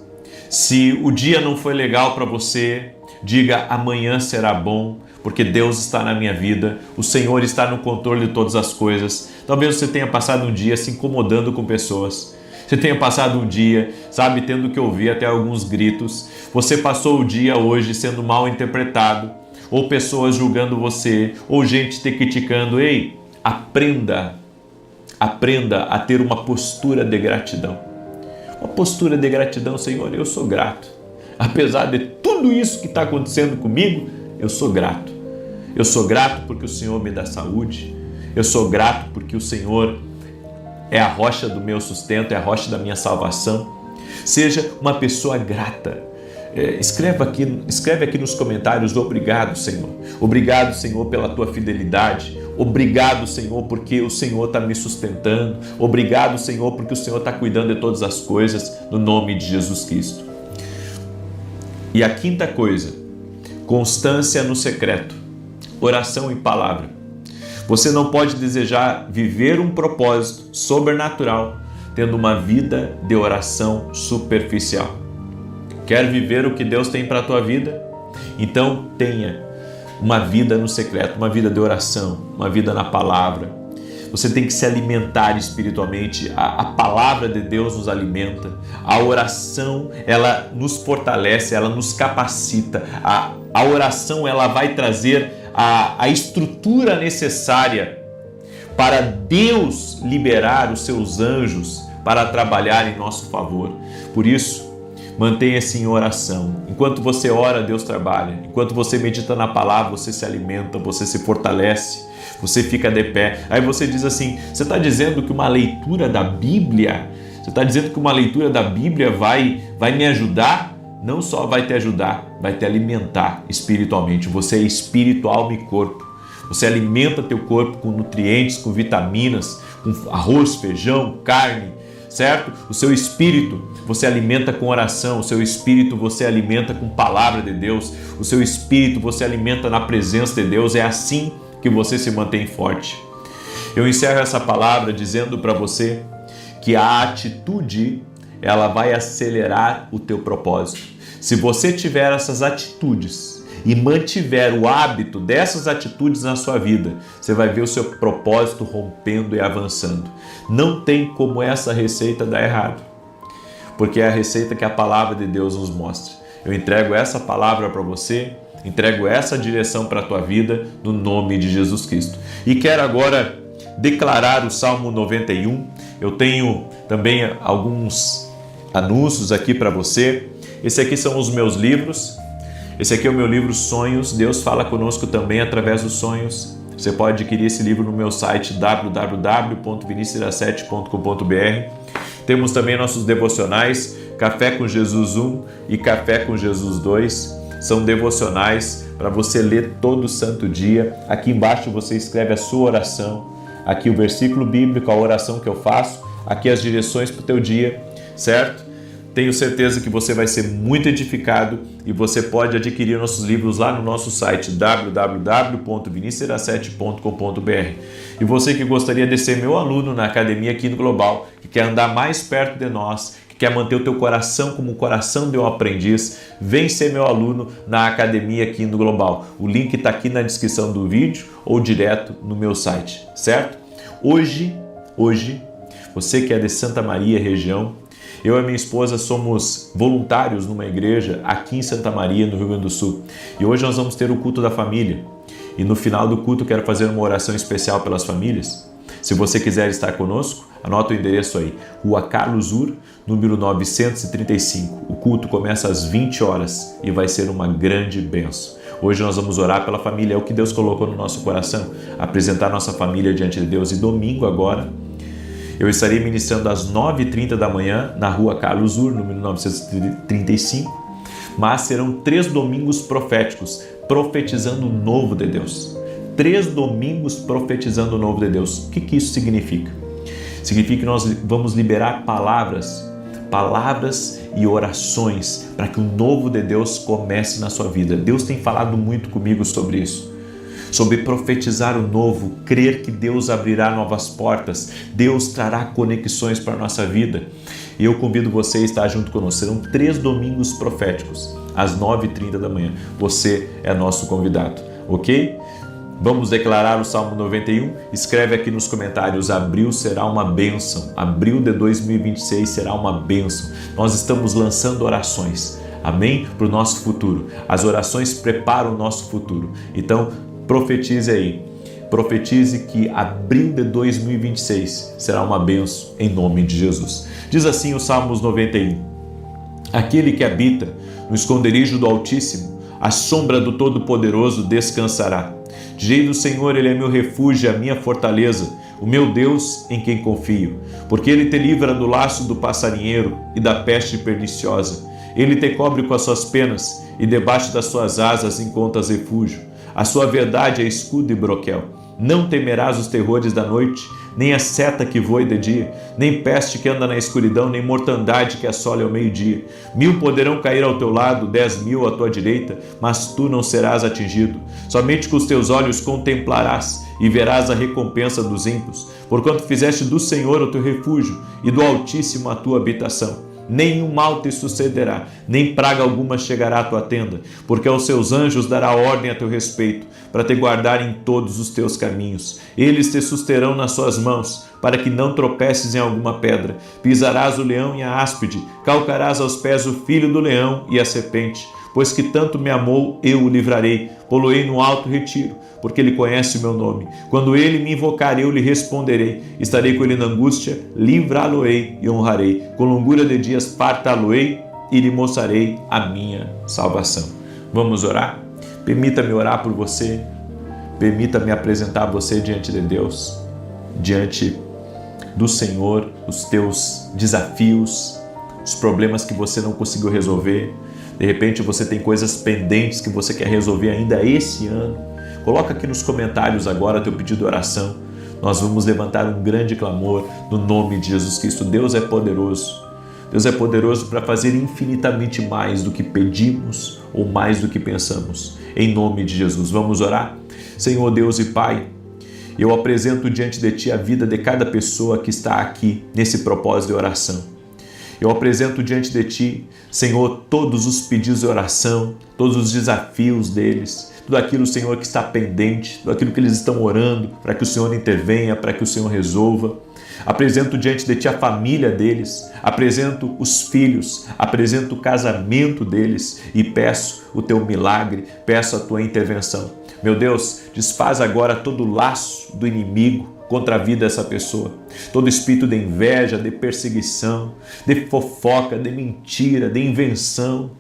Se o dia não foi legal para você, diga amanhã será bom, porque Deus está na minha vida, o Senhor está no controle de todas as coisas. Talvez você tenha passado um dia se incomodando com pessoas. Você tenha passado um dia, sabe, tendo que ouvir até alguns gritos. Você passou o dia hoje sendo mal interpretado, ou pessoas julgando você, ou gente te criticando. Ei, aprenda a ter uma postura de gratidão. Uma postura de gratidão, Senhor, eu sou grato. Apesar de tudo isso que está acontecendo comigo, eu sou grato. Eu sou grato porque o Senhor me dá saúde. Eu sou grato porque o Senhor é a rocha do meu sustento, é a rocha da minha salvação. Seja uma pessoa grata. Escreve aqui nos comentários, obrigado, Senhor. Obrigado, Senhor, pela tua fidelidade. Obrigado, Senhor, porque o Senhor está me sustentando. Obrigado, Senhor, porque o Senhor está cuidando de todas as coisas, no nome de Jesus Cristo. E a quinta coisa, constância no secreto, oração e palavra. Você não pode desejar viver um propósito sobrenatural tendo uma vida de oração superficial. Quer viver o que Deus tem para a tua vida? Então tenha uma vida no secreto, uma vida de oração, uma vida na palavra. Você tem que se alimentar espiritualmente. A palavra de Deus nos alimenta. A oração, ela nos fortalece, ela nos capacita. A oração, ela vai trazer a estrutura necessária para Deus liberar os seus anjos para trabalhar em nosso favor. Por isso, mantenha-se em oração. Enquanto você ora, Deus trabalha. Enquanto você medita na palavra, você se alimenta, você se fortalece, você fica de pé. Aí você diz assim, você está dizendo que uma leitura da Bíblia, vai me ajudar? Não só vai te ajudar, vai te alimentar espiritualmente. Você é espírito, alma e corpo. Você alimenta teu corpo com nutrientes, com vitaminas, com arroz, feijão, carne, certo? O seu espírito você alimenta com oração, o seu espírito você alimenta com palavra de Deus, o seu espírito você alimenta na presença de Deus. É assim que você se mantém forte. Eu encerro essa palavra dizendo para você que a atitude, ela vai acelerar o teu propósito. Se você tiver essas atitudes e mantiver o hábito dessas atitudes na sua vida, você vai ver o seu propósito rompendo e avançando. Não tem como essa receita dar errado, porque é a receita que a palavra de Deus nos mostra. Eu entrego essa palavra para você, entrego essa direção para a tua vida, no nome de Jesus Cristo. E quero agora declarar o Salmo 91. Eu tenho também alguns anúncios aqui para você. Esse aqui são os meus livros. Esse aqui é o meu livro Sonhos. Deus fala conosco também através dos sonhos. Você pode adquirir esse livro no meu site www.vinicius17.com.br. Temos também nossos devocionais, Café com Jesus 1 e Café com Jesus 2. São devocionais para você ler todo santo dia. Aqui embaixo você escreve a sua oração. Aqui o versículo bíblico, a oração que eu faço. Aqui as direções para o teu dia, certo? Tenho certeza que você vai ser muito edificado e você pode adquirir nossos livros lá no nosso site www.vinicius17.com.br. E você que gostaria de ser meu aluno na Academia aqui no Global, que quer andar mais perto de nós, que quer manter o teu coração como o coração de um aprendiz, vem ser meu aluno na Academia aqui no Global. O link está aqui na descrição do vídeo ou direto no meu site, certo? Hoje, você que é de Santa Maria região, eu e minha esposa somos voluntários numa igreja aqui em Santa Maria, no Rio Grande do Sul. E hoje nós vamos ter o culto da família. E no final do culto eu quero fazer uma oração especial pelas famílias. Se você quiser estar conosco, anota o endereço aí. Rua Carlos Ur, número 935. O culto começa às 20 horas e vai ser uma grande bênção. Hoje nós vamos orar pela família, é o que Deus colocou no nosso coração. Apresentar nossa família diante de Deus. E domingo agora, eu estarei ministrando às 9h30 da manhã na Rua Carlos Ur, número 935, mas serão 3 domingos proféticos, profetizando o novo de Deus. 3 domingos profetizando o novo de Deus. O que isso significa? Significa que nós vamos liberar palavras e orações para que o novo de Deus comece na sua vida. Deus tem falado muito comigo sobre isso. Sobre profetizar o novo, crer que Deus abrirá novas portas, Deus trará conexões para a nossa vida. E eu convido você a estar junto conosco. Serão 3 domingos proféticos, às 9h30 da manhã. Você é nosso convidado, ok? Vamos declarar o Salmo 91? Escreve aqui nos comentários, abril será uma bênção. Abril de 2026 será uma bênção. Nós estamos lançando orações, amém? Para o nosso futuro. As orações preparam o nosso futuro. Então, profetize aí, profetize que abril de 2026 será uma bênção em nome de Jesus. Diz assim o Salmos 91, aquele que habita no esconderijo do Altíssimo, à sombra do Todo-Poderoso descansará. Direi do Senhor, Ele é meu refúgio, a minha fortaleza, o meu Deus em quem confio, porque Ele te livra do laço do passarinheiro e da peste perniciosa. Ele te cobre com as suas penas e debaixo das suas asas encontras refúgio. A sua verdade é escudo e broquel. Não temerás os terrores da noite, nem a seta que voe de dia, nem peste que anda na escuridão, nem mortandade que assole ao meio-dia. 1000 poderão cair ao teu lado, 10.000 à tua direita, mas tu não serás atingido. Somente com os teus olhos contemplarás e verás a recompensa dos ímpios, porquanto fizeste do Senhor o teu refúgio e do Altíssimo a tua habitação. Nenhum mal te sucederá, nem praga alguma chegará à tua tenda, porque aos seus anjos dará ordem a teu respeito, para te guardar em todos os teus caminhos. Eles te susterão nas suas mãos, para que não tropeces em alguma pedra. Pisarás o leão e a áspide, calcarás aos pés o filho do leão e a serpente. Pois que tanto me amou, eu o livrarei, pô-lo-ei no alto retiro, porque ele conhece o meu nome. Quando ele me invocar, eu lhe responderei. Estarei com ele na angústia, livrá-lo-ei e honrarei. Com longura de dias fartá-lo-ei e lhe mostrarei a minha salvação. Vamos orar? Permita-me orar por você. Permita-me apresentar você diante de Deus, diante do Senhor, os teus desafios, os problemas que você não conseguiu resolver. De repente você tem coisas pendentes que você quer resolver ainda esse ano. Coloca aqui nos comentários agora teu pedido de oração. Nós vamos levantar um grande clamor no nome de Jesus Cristo. Deus é poderoso. Deus é poderoso para fazer infinitamente mais do que pedimos ou mais do que pensamos. Em nome de Jesus, vamos orar? Senhor Deus e Pai, eu apresento diante de Ti a vida de cada pessoa que está aqui nesse propósito de oração. Eu apresento diante de Ti, Senhor, todos os pedidos de oração, todos os desafios deles, tudo aquilo, Senhor, que está pendente, tudo aquilo que eles estão orando para que o Senhor intervenha, para que o Senhor resolva. Apresento diante de Ti a família deles, apresento os filhos, apresento o casamento deles e peço o Teu milagre, peço a Tua intervenção. Meu Deus, desfaz agora todo o laço do inimigo contra a vida dessa pessoa. Todo espírito de inveja, de perseguição, de fofoca, de mentira, de invenção,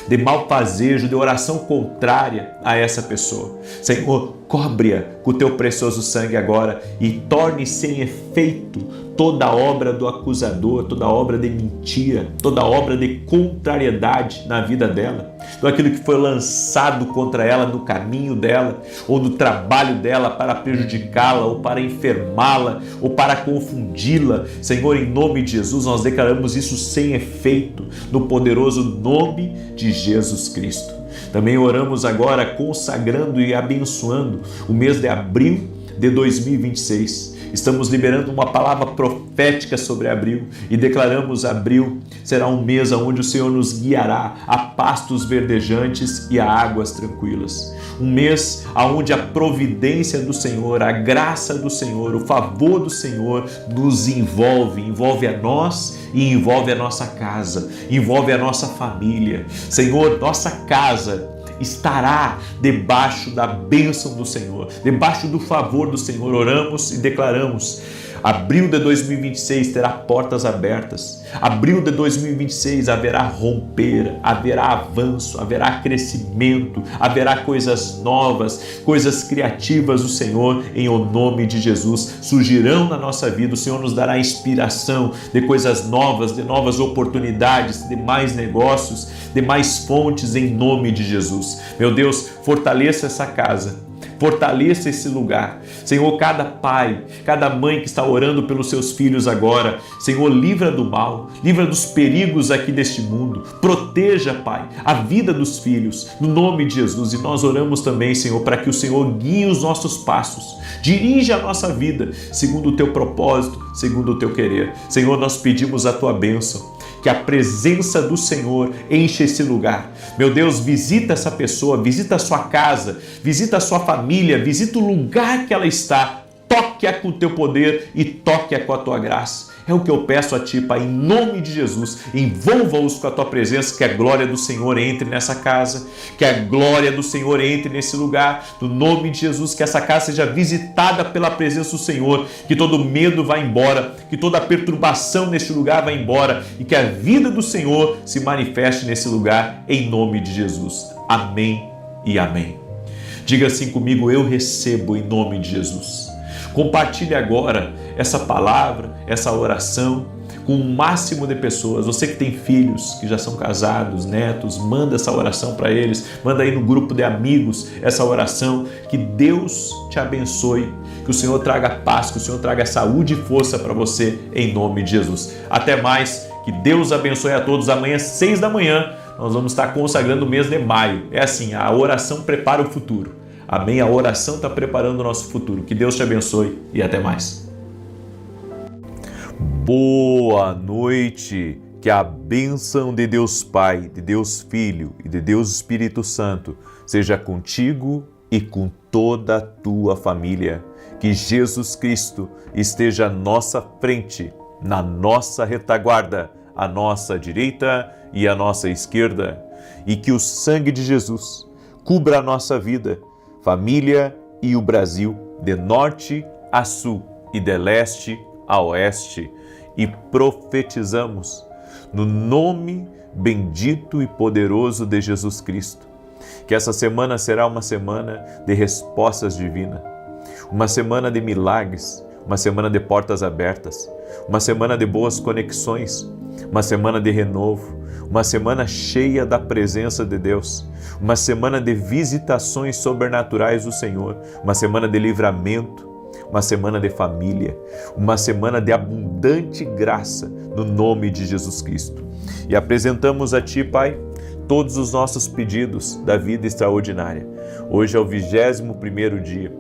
de malfazejo, de oração contrária a essa pessoa. Senhor, cobre-a com o Teu precioso sangue agora e torne sem efeito toda obra do acusador, toda obra de mentira, toda obra de contrariedade na vida dela, tudo aquilo que foi lançado contra ela no caminho dela ou no trabalho dela para prejudicá-la ou para enfermá-la ou para confundi-la. Senhor, em nome de Jesus, nós declaramos isso sem efeito no poderoso nome de Jesus Cristo. Também oramos agora consagrando e abençoando o mês de abril de 2026. Estamos liberando uma palavra profética sobre abril e declaramos abril será um mês onde o Senhor nos guiará a pastos verdejantes e a águas tranquilas. Um mês onde a providência do Senhor, a graça do Senhor, o favor do Senhor nos envolve a nós e envolve a nossa casa, envolve a nossa família. Senhor, nossa casa estará debaixo da bênção do Senhor, debaixo do favor do Senhor. Oramos e declaramos: abril de 2026 terá portas abertas. Abril de 2026 haverá romper, haverá avanço, haverá crescimento, haverá coisas novas, coisas criativas do Senhor, em o nome de Jesus. Surgirão na nossa vida, o Senhor nos dará inspiração de coisas novas, de novas oportunidades, de mais negócios, de mais fontes, em nome de Jesus. Meu Deus, fortaleça essa casa. Fortaleça esse lugar. Senhor, cada pai, cada mãe que está orando pelos seus filhos agora, Senhor, livra do mal, livra dos perigos aqui deste mundo. Proteja, Pai, a vida dos filhos, no nome de Jesus. E nós oramos também, Senhor, para que o Senhor guie os nossos passos, dirija a nossa vida, segundo o Teu propósito, segundo o Teu querer. Senhor, nós pedimos a Tua bênção, que a presença do Senhor enche esse lugar. Meu Deus, visita essa pessoa, visita a sua casa, visita a sua família, visita o lugar que ela está. Toque-a com o Teu poder e toque-a com a Tua graça. É o que eu peço a Ti, Pai, em nome de Jesus. Envolva-os com a Tua presença, que a glória do Senhor entre nessa casa, que a glória do Senhor entre nesse lugar, no nome de Jesus, que essa casa seja visitada pela presença do Senhor, que todo medo vá embora, que toda perturbação neste lugar vá embora e que a vida do Senhor se manifeste nesse lugar, em nome de Jesus. Amém e amém. Diga assim comigo: eu recebo em nome de Jesus. Compartilhe agora essa palavra, essa oração com o máximo de pessoas. Você que tem filhos, que já são casados, netos, manda essa oração para eles, manda aí no grupo de amigos essa oração. Que Deus te abençoe, que o Senhor traga paz, que o Senhor traga saúde e força para você, em nome de Jesus. Até mais, que Deus abençoe a todos. Amanhã, 6 da manhã, nós vamos estar consagrando o mês de maio. É assim, a oração prepara o futuro. Amém? A oração está preparando o nosso futuro. Que Deus te abençoe e até mais. Boa noite. Que a bênção de Deus Pai, de Deus Filho e de Deus Espírito Santo seja contigo e com toda a tua família. Que Jesus Cristo esteja à nossa frente, na nossa retaguarda, à nossa direita e à nossa esquerda. E que o sangue de Jesus cubra a nossa vida, família e o Brasil, de norte a sul e de leste a oeste. E profetizamos no nome bendito e poderoso de Jesus Cristo, que essa semana será uma semana de respostas divinas, uma semana de milagres, uma semana de portas abertas, uma semana de boas conexões, uma semana de renovo, uma semana cheia da presença de Deus, uma semana de visitações sobrenaturais do Senhor, uma semana de livramento, uma semana de família, uma semana de abundante graça no nome de Jesus Cristo. E apresentamos a Ti, Pai, todos os nossos pedidos da vida extraordinária. Hoje é o 21º dia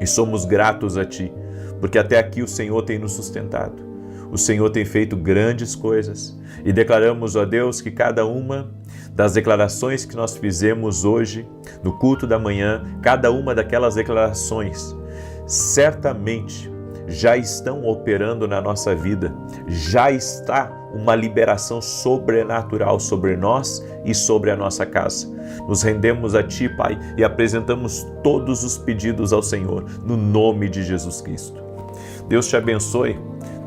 e somos gratos a Ti, porque até aqui o Senhor tem nos sustentado. O Senhor tem feito grandes coisas e declaramos, ó Deus, que cada uma das declarações que nós fizemos hoje no culto da manhã, cada uma daquelas declarações certamente já estão operando na nossa vida, já está uma liberação sobrenatural sobre nós e sobre a nossa casa. Nos rendemos a Ti, Pai, e apresentamos todos os pedidos ao Senhor, no nome de Jesus Cristo. Deus te abençoe,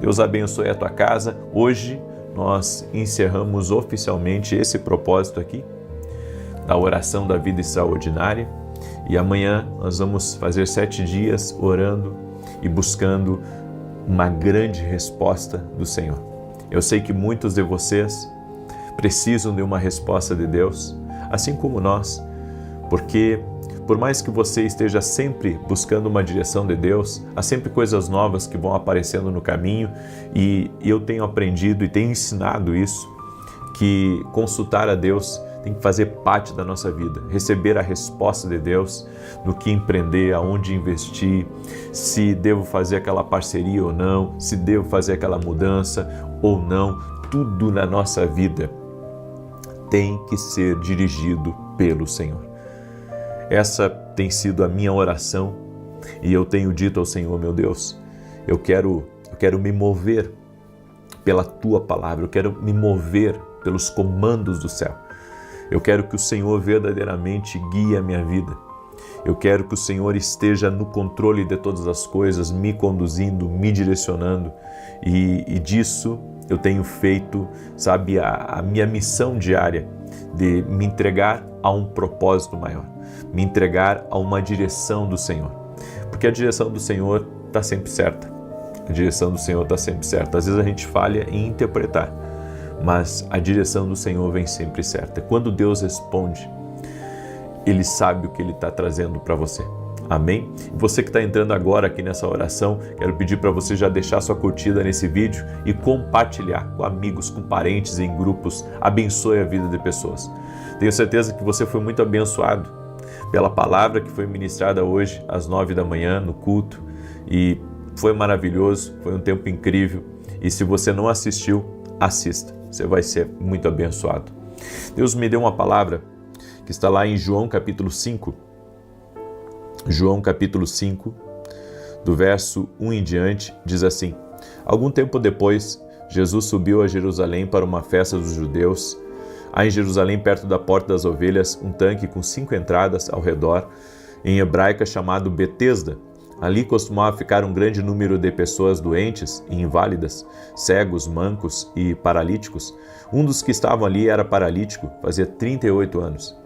Deus abençoe a tua casa. Hoje nós encerramos oficialmente esse propósito aqui, da oração da vida extraordinária. E amanhã nós vamos fazer 7 dias orando e buscando uma grande resposta do Senhor. Eu sei que muitos de vocês precisam de uma resposta de Deus, assim como nós, porque por mais que você esteja sempre buscando uma direção de Deus, há sempre coisas novas que vão aparecendo no caminho e eu tenho aprendido e tenho ensinado isso, que consultar a Deus tem que fazer parte da nossa vida, receber a resposta de Deus no que empreender, aonde investir, se devo fazer aquela parceria ou não, se devo fazer aquela mudança ou não. Tudo na nossa vida tem que ser dirigido pelo Senhor. Essa tem sido a minha oração e eu tenho dito ao Senhor, meu Deus, eu quero me mover pela Tua palavra, eu quero me mover pelos comandos do céu. Eu quero que o Senhor verdadeiramente guie a minha vida. Eu quero que o Senhor esteja no controle de todas as coisas, me conduzindo, me direcionando. E disso eu tenho feito, sabe, a minha missão diária de me entregar a um propósito maior, me entregar a uma direção do Senhor. Porque a direção do Senhor está sempre certa. A direção do Senhor está sempre certa. Às vezes a gente falha em interpretar, mas a direção do Senhor vem sempre certa. Quando Deus responde, Ele sabe o que Ele está trazendo para você. Amém? Você que está entrando agora aqui nessa oração, quero pedir para você já deixar sua curtida nesse vídeo e compartilhar com amigos, com parentes, em grupos. Abençoe a vida de pessoas. Tenho certeza que você foi muito abençoado pela palavra que foi ministrada hoje às 9 da manhã no culto e foi maravilhoso, foi um tempo incrível. E se você não assistiu, assista. Você vai ser muito abençoado. Deus me deu uma palavra que está lá em João capítulo 5. João capítulo 5, do verso 1 em diante, diz assim: Algum tempo depois, Jesus subiu a Jerusalém para uma festa dos judeus. Há em Jerusalém, perto da Porta das Ovelhas, um tanque com 5 entradas ao redor, em hebraica chamado Betesda. Ali costumava ficar um grande número de pessoas doentes e inválidas, cegos, mancos e paralíticos. Um dos que estavam ali era paralítico, fazia 38 anos.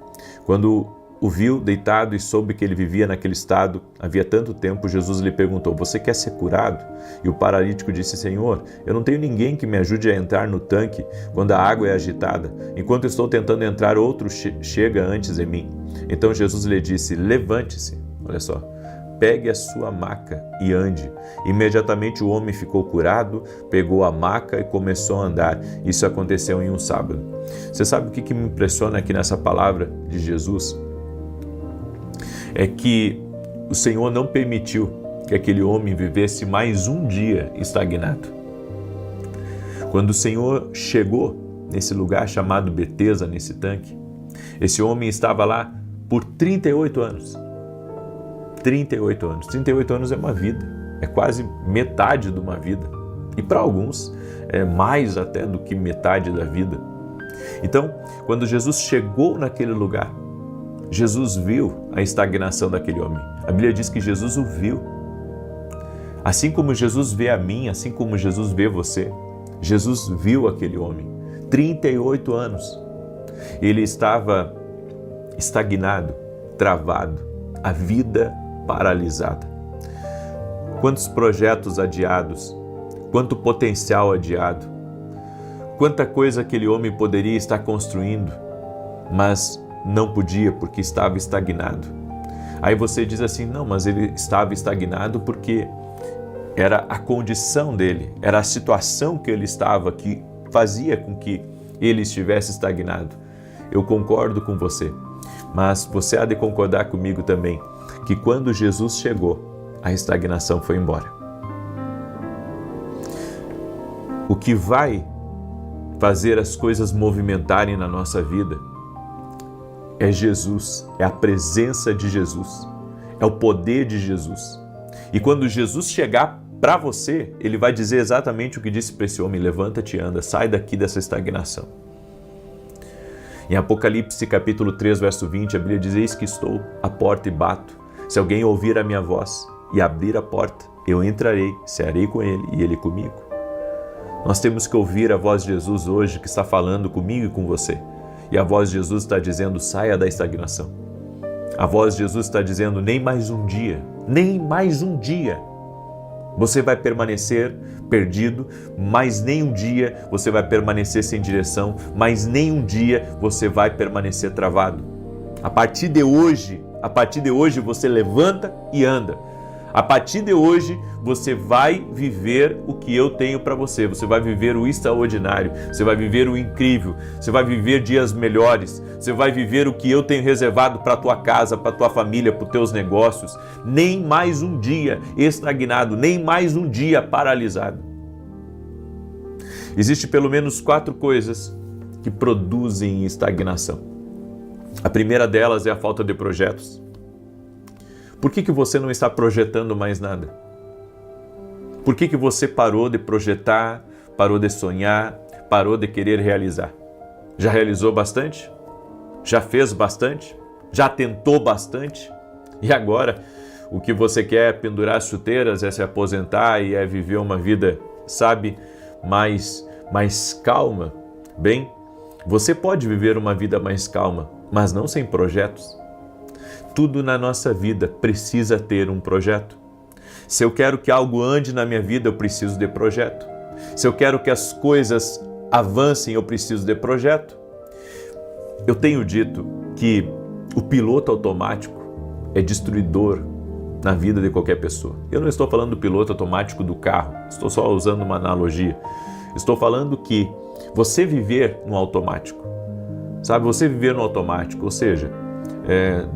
Quando o viu deitado e soube que ele vivia naquele estado havia tanto tempo, Jesus lhe perguntou: Você quer ser curado? E o paralítico disse: Senhor, eu não tenho ninguém que me ajude a entrar no tanque quando a água é agitada. Enquanto estou tentando entrar, outro chega antes de mim. Então Jesus lhe disse: Levante-se. Olha só. Pegue a sua maca e ande. Imediatamente o homem ficou curado, pegou a maca e começou a andar. Isso aconteceu em um sábado. Você sabe o que me impressiona aqui nessa palavra de Jesus? é que o Senhor não permitiu que aquele homem vivesse mais um dia estagnado. Quando o Senhor chegou nesse lugar chamado Betesda, nesse tanque, esse homem estava lá por 38 anos. 38 anos. 38 anos é uma vida, é quase metade de uma vida. E para alguns é mais até do que metade da vida. Então, quando Jesus chegou naquele lugar, Jesus viu a estagnação daquele homem. A Bíblia diz que Jesus o viu. Assim como Jesus vê a mim, assim como Jesus vê você, Jesus viu aquele homem. 38 anos. Ele estava estagnado, travado, a vida paralisada. Quantos projetos adiados, quanto potencial adiado, quanta coisa aquele homem poderia estar construindo, mas não podia porque estava estagnado. Aí você diz assim, não, mas ele estava estagnado porque era a condição dele, era a situação que ele estava que fazia com que ele estivesse estagnado. Eu concordo com você, mas você há de concordar comigo também que quando Jesus chegou, a estagnação foi embora. O que vai fazer as coisas movimentarem na nossa vida é Jesus, é a presença de Jesus, é o poder de Jesus. E quando Jesus chegar para você, ele vai dizer exatamente o que disse para esse homem: levanta-te e anda, sai daqui dessa estagnação. Em Apocalipse capítulo 3, verso 20, a Bíblia diz: eis que estou à porta e bato. Se alguém ouvir a minha voz e abrir a porta, eu entrarei, cearei com ele e ele comigo. Nós temos que ouvir a voz de Jesus hoje, que está falando comigo e com você. E a voz de Jesus está dizendo: saia da estagnação. A voz de Jesus está dizendo: nem mais um dia você vai permanecer perdido, mas nem um dia você vai permanecer sem direção, mas nem um dia você vai permanecer travado. A partir de hoje você levanta e anda. A partir de hoje, você vai viver o que eu tenho para você. Você vai viver o extraordinário, você vai viver o incrível, você vai viver dias melhores, você vai viver o que eu tenho reservado para a tua casa, para a tua família, para os teus negócios. Nem mais um dia estagnado, nem mais um dia paralisado. Existem pelo menos 4 coisas que produzem estagnação. A primeira delas é a falta de projetos. Por que você não está projetando mais nada? Por que você parou de projetar, parou de sonhar, parou de querer realizar? Já realizou bastante? Já fez bastante? Já tentou bastante? E agora, o que você quer é pendurar as chuteiras, é se aposentar e é viver uma vida, sabe, mais calma? Bem, você pode viver uma vida mais calma, mas não sem projetos. Tudo na nossa vida precisa ter um projeto. Se eu quero que algo ande na minha vida, eu preciso de projeto. Se eu quero que as coisas avancem, eu preciso de projeto. Eu tenho dito que o piloto automático é destruidor na vida de qualquer pessoa. Eu não estou falando do piloto automático do carro, estou só usando uma analogia. Estou falando que você viver no automático, sabe? Você viver no automático, ou seja,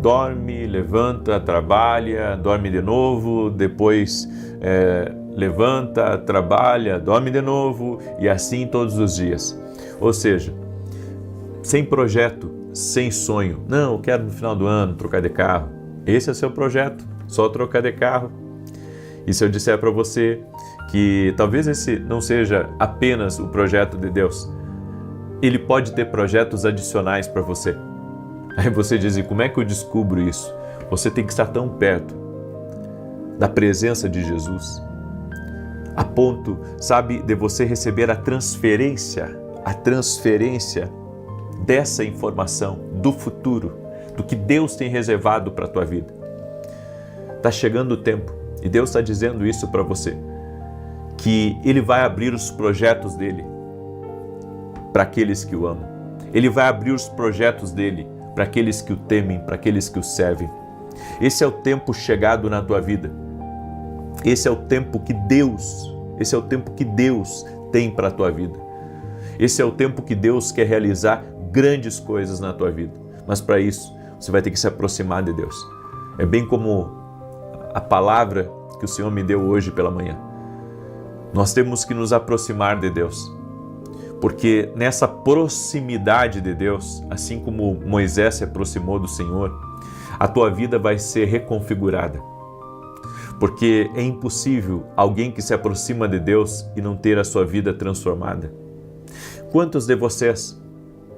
dorme, levanta, trabalha, dorme de novo, depois levanta, trabalha, dorme de novo e assim todos os dias. Ou seja, sem projeto, sem sonho. Não, eu quero no final do ano trocar de carro. Esse é o seu projeto, só trocar de carro. E se eu disser para você que talvez esse não seja apenas o projeto de Deus, Ele pode ter projetos adicionais para você. Aí você diz: e como é que eu descubro isso? Você tem que estar tão perto da presença de Jesus, a ponto, sabe, de você receber a transferência dessa informação do futuro, do que Deus tem reservado para a tua vida. Está chegando o tempo, e Deus está dizendo isso para você, que Ele vai abrir os projetos dEle para aqueles que o amam. Ele vai abrir os projetos dEle para aqueles que o temem, para aqueles que o servem. Esse é o tempo chegado na tua vida. Esse é o tempo que Deus tem para a tua vida. Esse é o tempo que Deus quer realizar grandes coisas na tua vida. Mas para isso, você vai ter que se aproximar de Deus. É bem como a palavra que o Senhor me deu hoje pela manhã. Nós temos que nos aproximar de Deus, porque nessa proximidade de Deus, assim como Moisés se aproximou do Senhor, a tua vida vai ser reconfigurada. Porque é impossível alguém que se aproxima de Deus e não ter a sua vida transformada. Quantos de vocês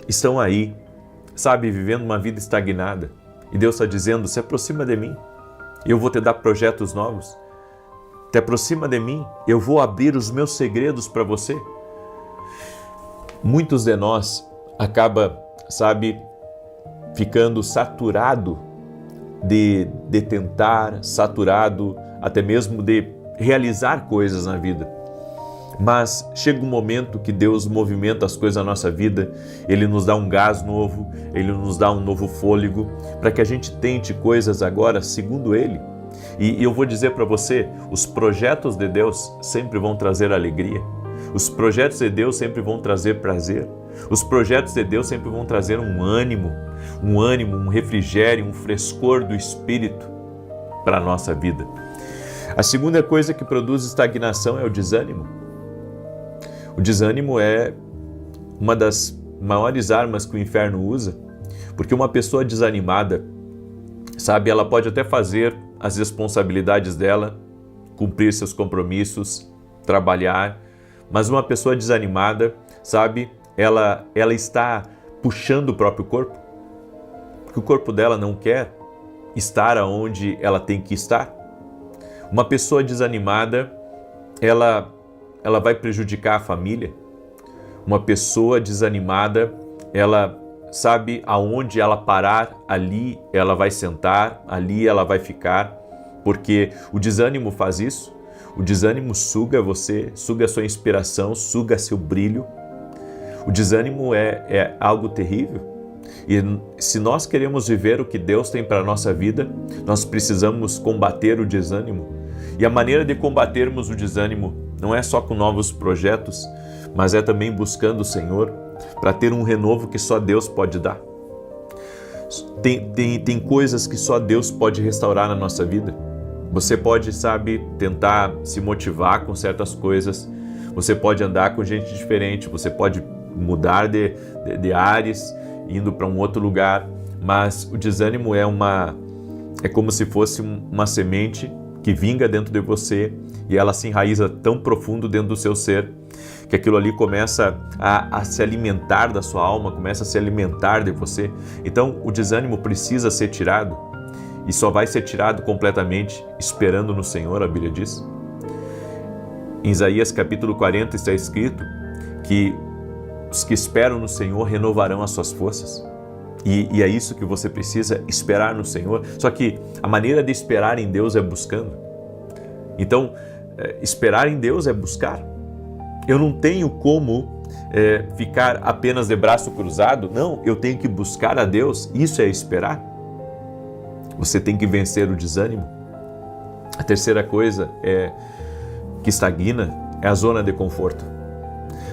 estão aí, sabe, vivendo uma vida estagnada, e Deus está dizendo, se aproxima de mim, eu vou te dar projetos novos. Te aproxima de mim, eu vou abrir os meus segredos para você. Muitos de nós acaba, sabe, ficando saturado de tentar, saturado até mesmo de realizar coisas na vida. Mas chega um momento que Deus movimenta as coisas na nossa vida, Ele nos dá um gás novo, Ele nos dá um novo fôlego, para que a gente tente coisas agora segundo Ele. E eu vou dizer para você, os projetos de Deus sempre vão trazer alegria, os projetos de Deus sempre vão trazer prazer, os projetos de Deus sempre vão trazer um ânimo, um refrigério, um frescor do Espírito para a nossa vida. A segunda coisa que produz estagnação é o desânimo. O desânimo é uma das maiores armas que o inferno usa, porque uma pessoa desanimada, sabe, ela pode até fazer as responsabilidades dela, cumprir seus compromissos, trabalhar, mas uma pessoa desanimada, sabe, ela está puxando o próprio corpo, porque o corpo dela não quer estar onde ela tem que estar. Uma pessoa desanimada, ela vai prejudicar a família. Uma pessoa desanimada, ela sabe aonde ela parar, ali ela vai sentar, ali ela vai ficar, porque o desânimo faz isso. O desânimo suga você, suga a sua inspiração, suga seu brilho. O desânimo é algo terrível. E se nós queremos viver o que Deus tem para a nossa vida, nós precisamos combater o desânimo. E a maneira de combatermos o desânimo não é só com novos projetos, mas é também buscando o Senhor para ter um renovo que só Deus pode dar. Tem coisas que só Deus pode restaurar na nossa vida. Você pode, sabe, tentar se motivar com certas coisas, você pode andar com gente diferente, você pode mudar de ares, indo para um outro lugar, mas o desânimo é como se fosse uma semente que vinga dentro de você e ela se enraiza tão profundo dentro do seu ser que aquilo ali começa a se alimentar da sua alma, começa a se alimentar de você. Então o desânimo precisa ser tirado e só vai ser tirado completamente esperando no Senhor, a Bíblia diz. Em Isaías capítulo 40 está escrito que os que esperam no Senhor renovarão as suas forças. E é isso que você precisa, esperar no Senhor. Só que a maneira de esperar em Deus é buscando. Então, esperar em Deus é buscar. Eu não tenho como ficar apenas de braço cruzado. Não, eu tenho que buscar a Deus. Isso é esperar. Você tem que vencer o desânimo. A terceira coisa que estagna é a zona de conforto.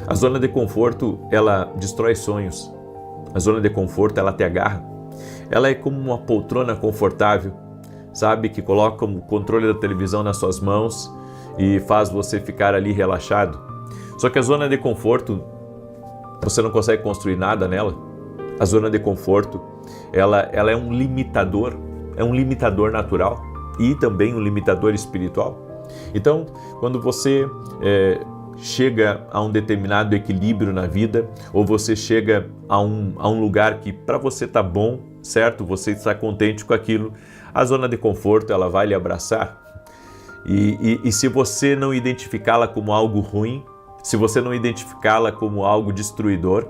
A zona de conforto, ela destrói sonhos. A zona de conforto, ela te agarra. Ela é como uma poltrona confortável, sabe? Que coloca o controle da televisão nas suas mãos e faz você ficar ali relaxado. Só que a zona de conforto, você não consegue construir nada nela. A zona de conforto, ela é um limitador natural e também um limitador espiritual. Então, quando você chega a um determinado equilíbrio na vida, ou você chega a um lugar que para você está bom, certo? Você está contente com aquilo, a zona de conforto ela vai lhe abraçar. E se você não identificá-la como algo ruim, se você não identificá-la como algo destruidor,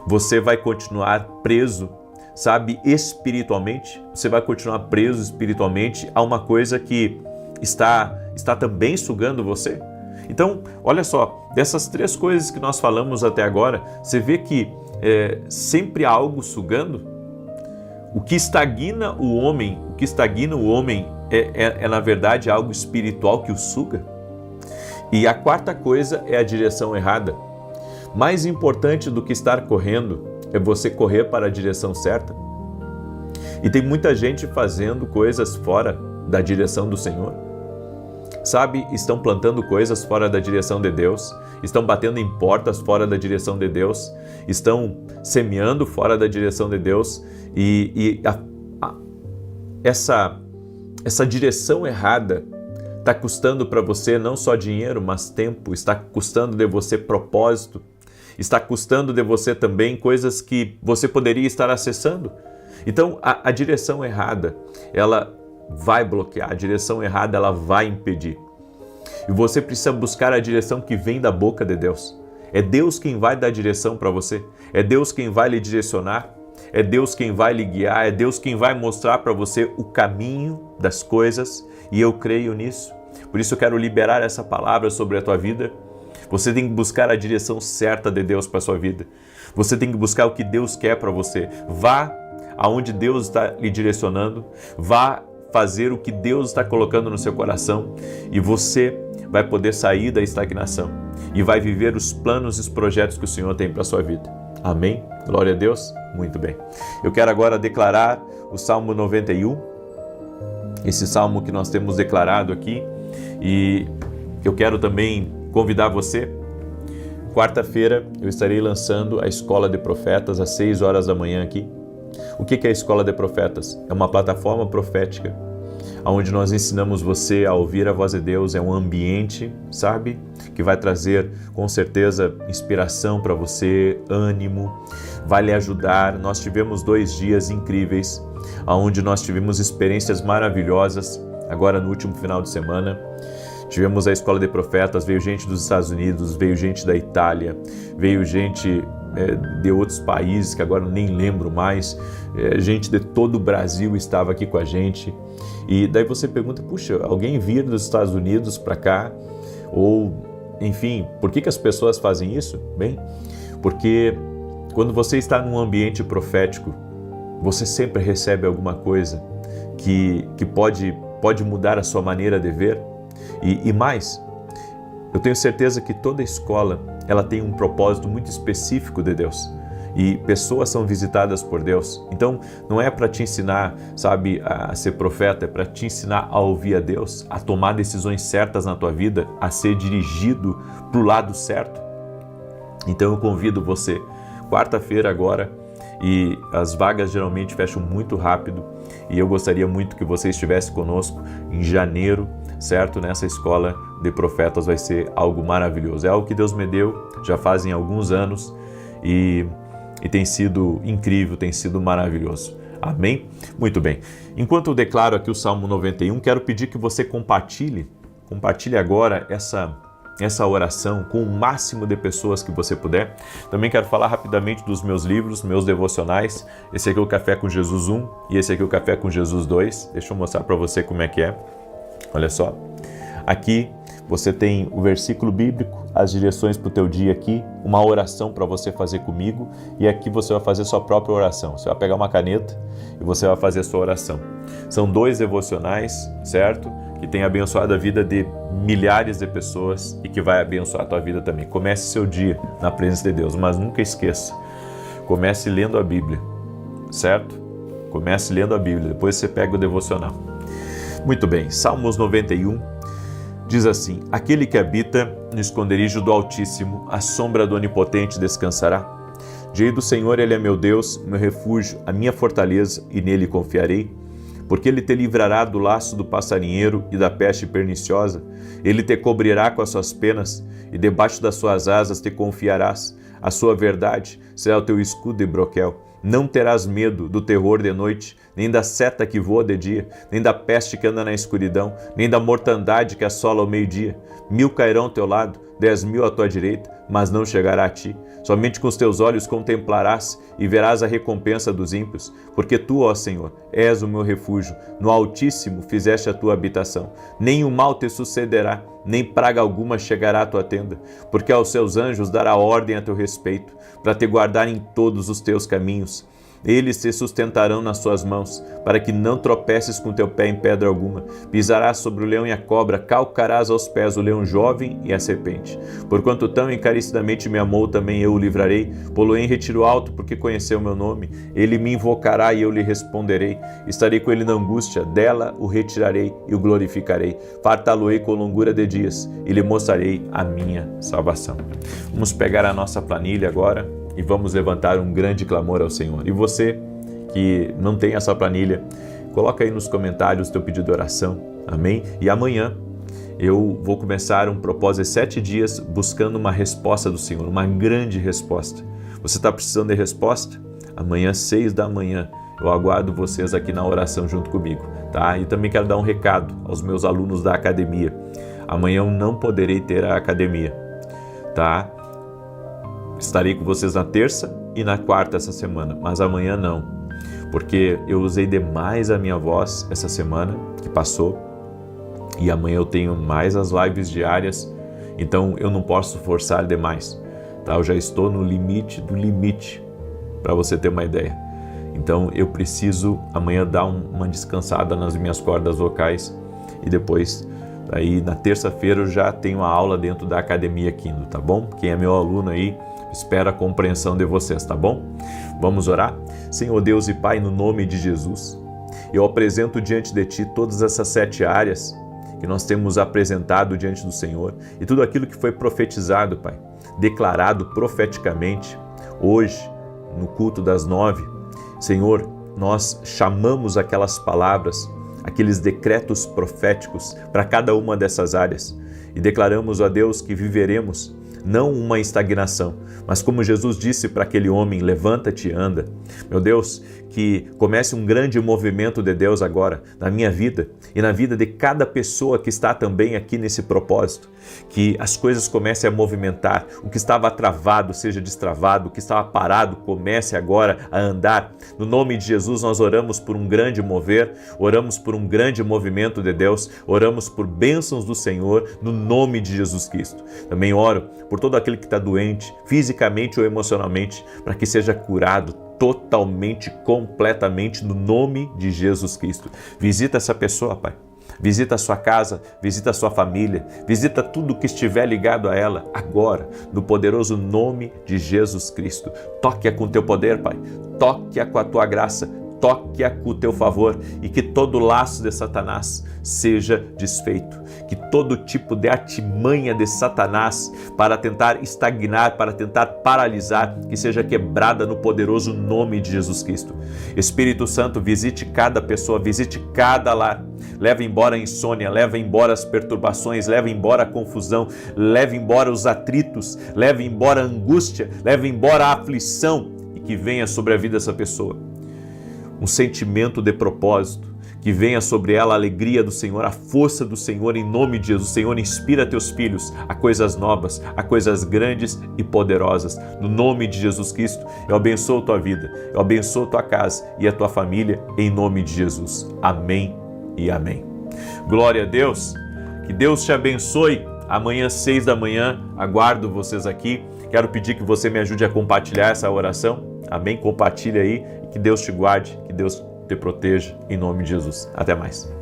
você vai continuar preso, sabe, espiritualmente, você vai continuar preso espiritualmente a uma coisa que está também sugando você. Então, olha só, dessas três coisas que nós falamos até agora, você vê que sempre há algo sugando. O que estagna o homem é na verdade algo espiritual que o suga. E a quarta coisa é a direção errada. Mais importante do que estar correndo é você correr para a direção certa. E tem muita gente fazendo coisas fora da direção do Senhor. Sabe, estão plantando coisas fora da direção de Deus, estão batendo em portas fora da direção de Deus, estão semeando fora da direção de Deus essa direção errada está custando para você não só dinheiro, mas tempo, está custando de você propósito, está custando de você também coisas que você poderia estar acessando. Então, a direção errada, ela vai bloquear, a direção errada, ela vai impedir. E você precisa buscar a direção que vem da boca de Deus. É Deus quem vai dar direção para você, é Deus quem vai lhe direcionar, é Deus quem vai lhe guiar, é Deus quem vai mostrar para você o caminho das coisas, e eu creio nisso. Por isso eu quero liberar essa palavra sobre a tua vida. Você tem que buscar a direção certa de Deus para a sua vida. Você tem que buscar o que Deus quer para você. Vá aonde Deus está lhe direcionando, vá fazer o que Deus está colocando no seu coração, e você vai poder sair da estagnação e vai viver os planos e os projetos que o Senhor tem para a sua vida. Amém? Glória a Deus? Muito bem. Eu quero agora declarar o Salmo 91, esse salmo que nós temos declarado aqui, e eu quero também convidar você. Quarta-feira eu estarei lançando a Escola de Profetas às 6 horas da manhã aqui. O que é a Escola de Profetas? É uma plataforma profética onde nós ensinamos você a ouvir a voz de Deus. É um ambiente, sabe, que vai trazer com certeza inspiração para você, ânimo, vai lhe ajudar. Nós tivemos 2 dias incríveis, onde nós tivemos experiências maravilhosas. Agora no último final de semana tivemos a Escola de Profetas, veio gente dos Estados Unidos, veio gente da Itália, veio gente de outros países que agora nem lembro mais, gente de todo o Brasil estava aqui com a gente. E daí você pergunta, puxa, alguém vir dos Estados Unidos para cá? Ou, enfim, por que as pessoas fazem isso? Bem, porque quando você está num ambiente profético, você sempre recebe alguma coisa que pode mudar a sua maneira de ver. E mais, eu tenho certeza que toda escola ela tem um propósito muito específico de Deus. E pessoas são visitadas por Deus. Então, não é para te ensinar, sabe, a ser profeta, é para te ensinar a ouvir a Deus, a tomar decisões certas na tua vida, a ser dirigido para o lado certo. Então, eu convido você, quarta-feira agora, e as vagas geralmente fecham muito rápido, e eu gostaria muito que você estivesse conosco em janeiro, certo? Nessa Escola de Profetas vai ser algo maravilhoso. É algo que Deus me deu já fazem alguns anos e tem sido incrível, tem sido maravilhoso. Amém? Muito bem. Enquanto eu declaro aqui o Salmo 91, quero pedir que você compartilhe agora essa oração com o máximo de pessoas que você puder. Também quero falar rapidamente dos meus livros, meus devocionais. Esse aqui é o Café com Jesus 1 e esse aqui é o Café com Jesus 2. Deixa eu mostrar para você como é que é. Olha só. Aqui você tem o versículo bíblico, as direções para o teu dia aqui, uma oração para você fazer comigo, e aqui você vai fazer sua própria oração. Você vai pegar uma caneta e você vai fazer a sua oração. São 2 devocionais, certo? Que tem abençoado a vida de milhares de pessoas e que vai abençoar a tua vida também. Comece seu dia na presença de Deus, mas nunca esqueça, comece lendo a Bíblia, certo? Comece lendo a Bíblia, depois você pega o devocional. Muito bem, Salmos 91 diz assim: aquele que habita no esconderijo do Altíssimo, à sombra do Onipotente descansará. Direi do Senhor, Ele é meu Deus, meu refúgio, a minha fortaleza, e nele confiarei. Porque Ele te livrará do laço do passarinheiro e da peste perniciosa. Ele te cobrirá com as suas penas, e debaixo das suas asas te confiarás. A sua verdade será o teu escudo e broquel. Não terás medo do terror de noite, nem da seta que voa de dia, nem da peste que anda na escuridão, nem da mortandade que assola ao meio-dia. 1000 cairão ao teu lado, 10.000 à tua direita, mas não chegará a ti. Somente com os teus olhos contemplarás e verás a recompensa dos ímpios, porque tu, ó Senhor, és o meu refúgio, no Altíssimo fizeste a tua habitação. Nem o mal te sucederá, nem praga alguma chegará à tua tenda, porque aos seus anjos dará ordem a teu respeito, para te guardar em todos os teus caminhos. Eles se sustentarão nas suas mãos, para que não tropeces com teu pé em pedra alguma. Pisarás sobre o leão e a cobra, calcarás aos pés o leão jovem e a serpente. Porquanto tão encarecidamente me amou, também eu o livrarei. Pô-lo em retiro alto, porque conheceu o meu nome. Ele me invocará e eu lhe responderei. Estarei com ele na angústia, dela o retirarei e o glorificarei. Fartá-lo-ei com longura de dias e lhe mostrarei a minha salvação. Vamos pegar a nossa planilha agora e vamos levantar um grande clamor ao Senhor. E você que não tem essa planilha, coloca aí nos comentários o teu pedido de oração, amém? E amanhã eu vou começar um propósito de 7 dias buscando uma resposta do Senhor, uma grande resposta. Você está precisando de resposta? Amanhã, 6 da manhã, eu aguardo vocês aqui na oração junto comigo, tá? E também quero dar um recado aos meus alunos da academia. Amanhã eu não poderei ter a academia, tá? Estarei com vocês na terça e na quarta essa semana, mas amanhã não, porque eu usei demais a minha voz essa semana que passou e amanhã eu tenho mais as lives diárias, então eu não posso forçar demais, tá? Eu já estou no limite do limite, para você ter uma ideia. Então eu preciso amanhã dar uma descansada nas minhas cordas vocais e depois, aí na terça-feira eu já tenho a aula dentro da Academia Kindle, tá bom? Quem é meu aluno aí, espero a compreensão de vocês, tá bom? Vamos orar? Senhor Deus e Pai, no nome de Jesus, eu apresento diante de Ti todas essas 7 áreas que nós temos apresentado diante do Senhor e tudo aquilo que foi profetizado, Pai, declarado profeticamente hoje no culto das 9. Senhor, nós chamamos aquelas palavras, aqueles decretos proféticos para cada uma dessas áreas e declaramos a Deus que viveremos não uma estagnação, mas como Jesus disse para aquele homem, levanta-te e anda. Meu Deus, que comece um grande movimento de Deus agora na minha vida e na vida de cada pessoa que está também aqui nesse propósito, que as coisas comecem a movimentar, o que estava travado seja destravado, o que estava parado comece agora a andar. No nome de Jesus nós oramos por um grande mover, oramos por um grande movimento de Deus, oramos por bênçãos do Senhor no nome de Jesus Cristo. Também oro por todo aquele que está doente, fisicamente ou emocionalmente, para que seja curado totalmente, completamente, no nome de Jesus Cristo. Visita essa pessoa, Pai. Visita a sua casa, visita a sua família, visita tudo que estiver ligado a ela agora, no poderoso nome de Jesus Cristo. Toque-a com teu poder, Pai. Toque-a com a tua graça. Toque-a com o teu favor e que todo laço de Satanás seja desfeito, que todo tipo de artimanha de Satanás para tentar estagnar, para tentar paralisar, que seja quebrada no poderoso nome de Jesus Cristo. Espírito Santo, visite cada pessoa, visite cada lar, leva embora a insônia, leva embora as perturbações, leva embora a confusão, leva embora os atritos, leva embora a angústia, leva embora a aflição e que venha sobre a vida dessa pessoa um sentimento de propósito, que venha sobre ela a alegria do Senhor, a força do Senhor em nome de Jesus. Senhor, inspira teus filhos a coisas novas, a coisas grandes e poderosas. No nome de Jesus Cristo, eu abençoo tua vida, eu abençoo tua casa e a tua família em nome de Jesus. Amém e amém. Glória a Deus, que Deus te abençoe. Amanhã, 6 da manhã, aguardo vocês aqui. Quero pedir que você me ajude a compartilhar essa oração. Amém? Compartilha aí e que Deus te guarde, que Deus te proteja, em nome de Jesus. Até mais.